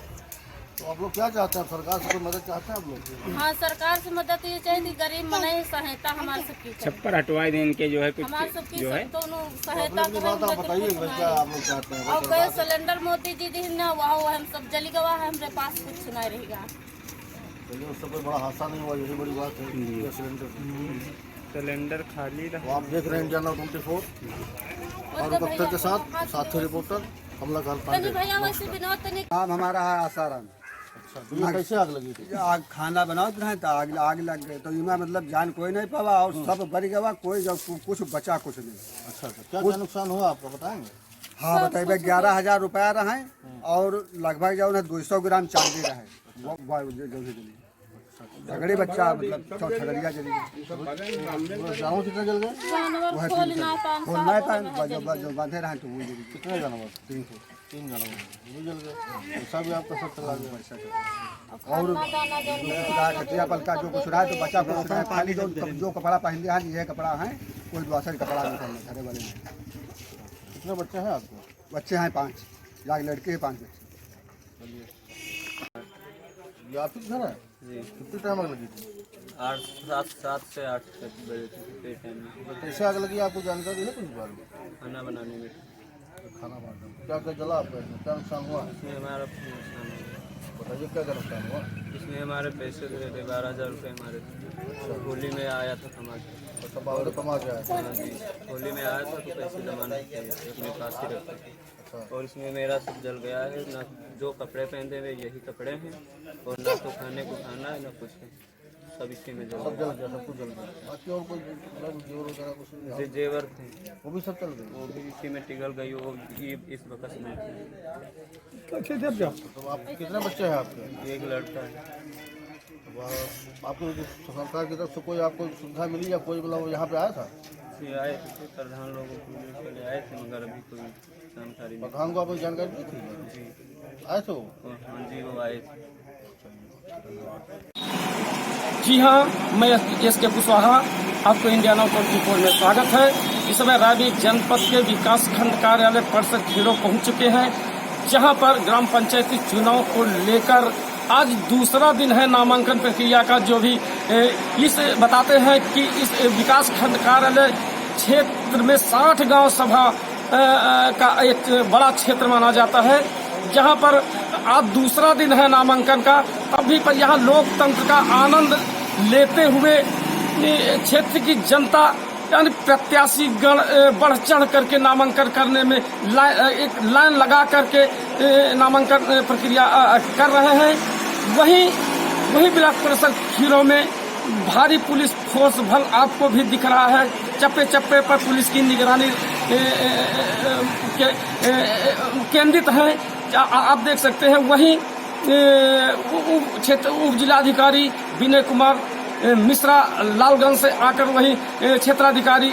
तो आप लोग क्या चाहते हैं? सरकार से कोई मदद चाहते हैं आप लोग? हाँ सरकार से मदद ये चाहिए, गरीब मने सहायता हमारे सबकी छप्पर हटवाए दें इनके जो है कुछ हमारे सबकी जो है दोनों सहायता अपनी बात आप बताइए, क्या आप लोग चाहते हैं? और गैस सिलेंडर मोदी जी दी ना, वहाँ हम सब जली गवा है, हमारे पास कुछ नहीं रहेगा। चलिए उससे कोई बड़ा हादसा नहीं हुआ, यही बड़ी बात है। सिलेंडर खाली तो आप देख रहे हैं इंडिया 24 और दफ्तर के साथ रिपोर्टर कमलाकांत पांडे। नाम हमारा है आसाराम। तो ये कैसे आग लगी थी? आग खाना बनाओ रहे तो आग लग गई, तो इमा मतलब जान कोई नहीं पावा और सब बढ़ गया, कोई जब कुछ बचा कुछ नहीं। अच्छा क्या क्या नुकसान हुआ आपको बताएंगे? हाँ बताइए। 11,000 रुपया रहे और लगभग जो है 200 ग्राम चांदी रहे। झगड़े बच्चा मतलब छगड़िया जली गई। जानवर कितने जल गए? जो बांधे रहे तो वो जली। कितने जानवर? 3 जानवर वो जल गए। पैसा भी आपका सब चला गया। और खटिया पलका जो कुछ रहा है तो बच्चा कुछ रहा है, खाली जो कपड़ा पहनते हैं ये कपड़ा है, कोई दूसरा कपड़ा नहीं घरे वाले में। कितने बच्चे हैं आपको? बच्चे हैं 5, एक लड़के हैं 5 बच्चे। ये आपकी घर है? कितनी टाइम आग लगी थी? 7 से 8 बजे तक टाइम में। तो कैसे आग लगी आपको जानकारी है कुछ बारे में? खाना बनाने में। खाना बनाने में क्या क्या जला आपका? क्या नुकसान हुआ? इसमें हमारा नुकसान है। ये क्या नुकसान हुआ? इसमें हमारे पैसे गए थे 12,000 रुपये हमारे। होली में आया था कमा के। तो बावड़े कमा के आया था? हाँ जी, होली में आया था तो पैसे जमा नहीं थे, अपने पास ही रखते थे। और इसमें मेरा सब जल गया है, ना जो कपड़े पहनते हुए यही कपड़े हैं, और ना तो खाने को खाना है ना कुछ है, सब इसी में जल सब जल गया, सब कुछ जल गया। बाकी और कोई मतलब जेवर वगैरह कुछ नहीं? जेवर थे वो भी सब चल गए? वो भी इसी में पिघल गई, वो इस बकस में थी। तो आप कितने बच्चे हैं आपके? एक लड़का है। आपको सरकार की तरफ से कोई आपको सुविधा मिली या कोई मतलब यहाँ पे आया था? ये आए थे प्रधान लोगों के लिए आए थे, मगर अभी कोई जानकारी नहीं। प्रधान को आपको जानकारी दी थी? जी आए थे वो? हाँ जी, वो आए थे। जी हाँ, मैं एस.के. कुशवाहा, आपको इंडिया नाउ 24 में स्वागत है। इस समय रायबेर जनपद के विकास खंड कार्यालय परिसर खीरो पहुंच चुके हैं, जहां पर ग्राम पंचायती चुनाव को लेकर आज दूसरा दिन है नामांकन प्रक्रिया का। जो भी इस बताते हैं कि इस विकास खंड कार्यालय क्षेत्र में 60 गांव सभा का एक बड़ा क्षेत्र माना जाता है, जहां पर आज दूसरा दिन है नामांकन का। अभी पर यहाँ लोकतंत्र का आनंद लेते हुए क्षेत्र की जनता यानी प्रत्याशी गण बढ़ चढ़ करके नामांकन करने में एक लाइन लगा करके नामांकन प्रक्रिया कर रहे हैं। वहीं ब्लॉक परिषद खीरो में भारी पुलिस फोर्स बल आपको भी दिख रहा है। चप्पे चप्पे पर पुलिस की निगरानी केंद्रित है, आप देख सकते हैं। वहीं क्षेत्र उप जिलाधिकारी विनय कुमार मिश्रा लालगंज से आकर वहीं क्षेत्राधिकारी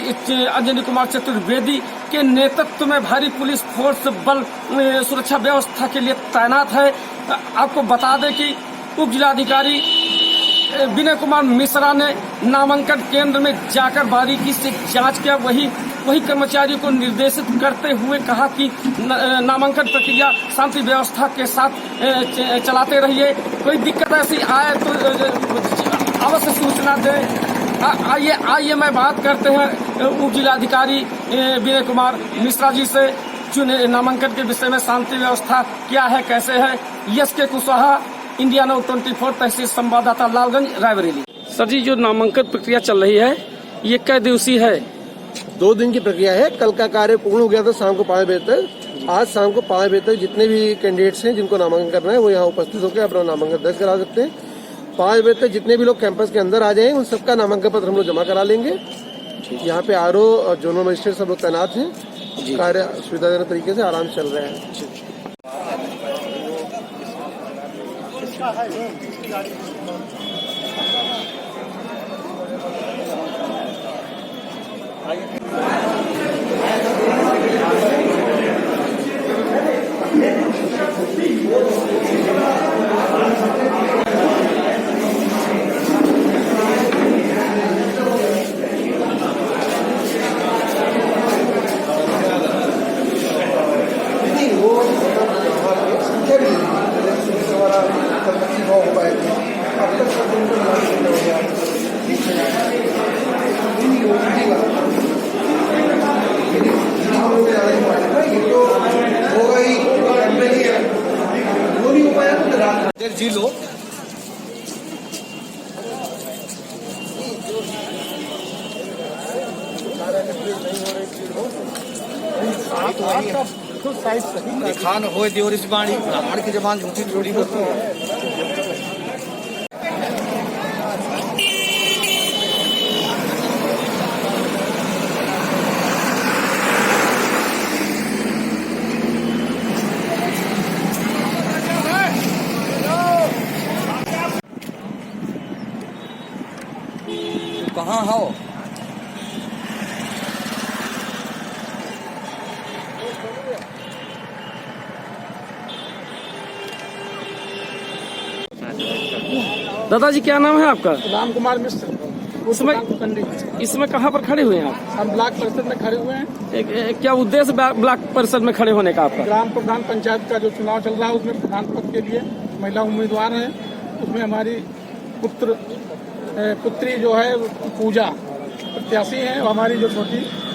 अंजनी कुमार चतुर्वेदी के नेतृत्व में भारी पुलिस फोर्स बल सुरक्षा व्यवस्था के लिए तैनात है। आपको बता दें कि उप जिलाधिकारी विनय कुमार मिश्रा ने नामांकन केंद्र में जाकर बारीकी से जांच किया। वही कर्मचारियों को निर्देशित करते हुए कहा कि नामांकन प्रक्रिया शांति व्यवस्था के साथ चलाते रहिए। कोई दिक्कत ऐसी आए तो अवश्य सूचना दें। आइए मैं बात करते हैं उप जिलाधिकारी विनय कुमार मिश्रा जी से। चुने नामांकन के विषय में शांति व्यवस्था क्या है, कैसे है। एस.के. कुशवाहा, इंडिया नाउ 24 तहसील संवाददाता, लालगंज, रायबरेली। सर जी, जो नामांकन प्रक्रिया चल रही है ये कै दिवसीय है? 2 दिन की प्रक्रिया है। कल का कार्य पूर्ण हो गया था शाम को 5 बजे तक। आज शाम को 5 बजे तक जितने भी कैंडिडेट्स हैं जिनको नामांकन करना है वो यहाँ उपस्थित होकर अपना नामांकन दर्ज करा सकते हैं। 5 बजे तक जितने भी लोग कैंपस के अंदर आ जाएं उन सबका नामांकन पत्र हम लोग जमा करा लेंगे। यहाँ पे आरओ और जोनल मजिस्ट्रेट सब लोग तैनात हैं। कार्य सुविधाजनक तरीके से आराम चल रहा है। जी लो खान हो दियो इस बाणी ब्राह्मण की जबान झूठी थोड़ी होती है। कहाँ हो? दादाजी, क्या नाम है आपका? राम कुमार मिश्र। इसमें कहाँ पर खड़े हुए हैं आप? हम ब्लॉक परिषद में खड़े हुए हैं। क्या उद्देश्य ब्लॉक परिषद में खड़े होने का आपका? ग्राम प्रधान पंचायत का जो चुनाव चल रहा है उसमें प्रधान पद के लिए महिला उम्मीदवार है। उसमें हमारी पुत्री जो है पूजा प्रत्याशी है, और हमारी जो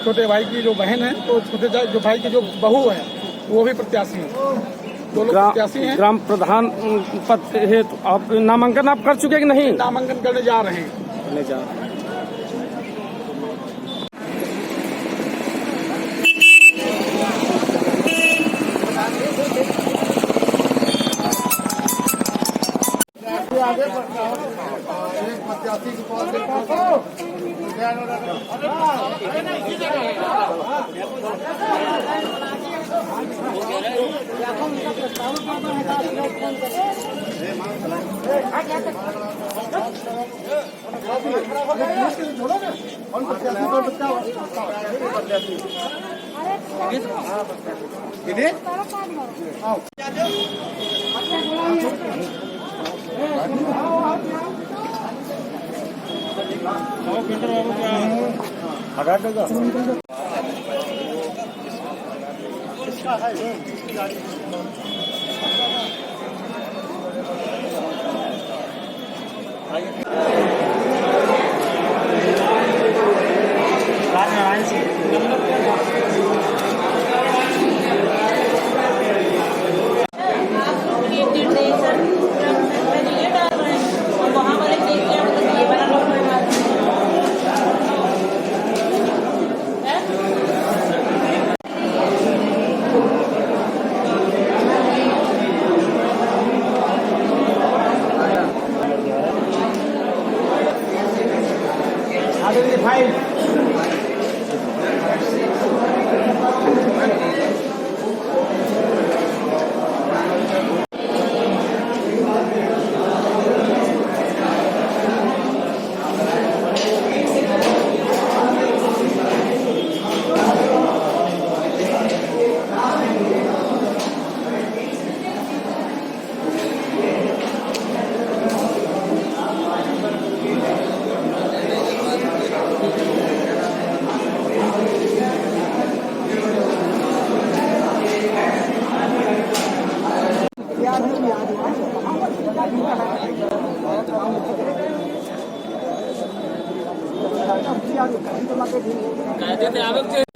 छोटे भाई की जो बहन है, तो छोटे जो भाई की जो बहू है वो भी प्रत्याशी है। ग्राम प्रधान पद है, तो आप नामांकन आप कर चुके कि नहीं? नामांकन करने जा रहे हैं। करने जा रहे हैं। कहते थे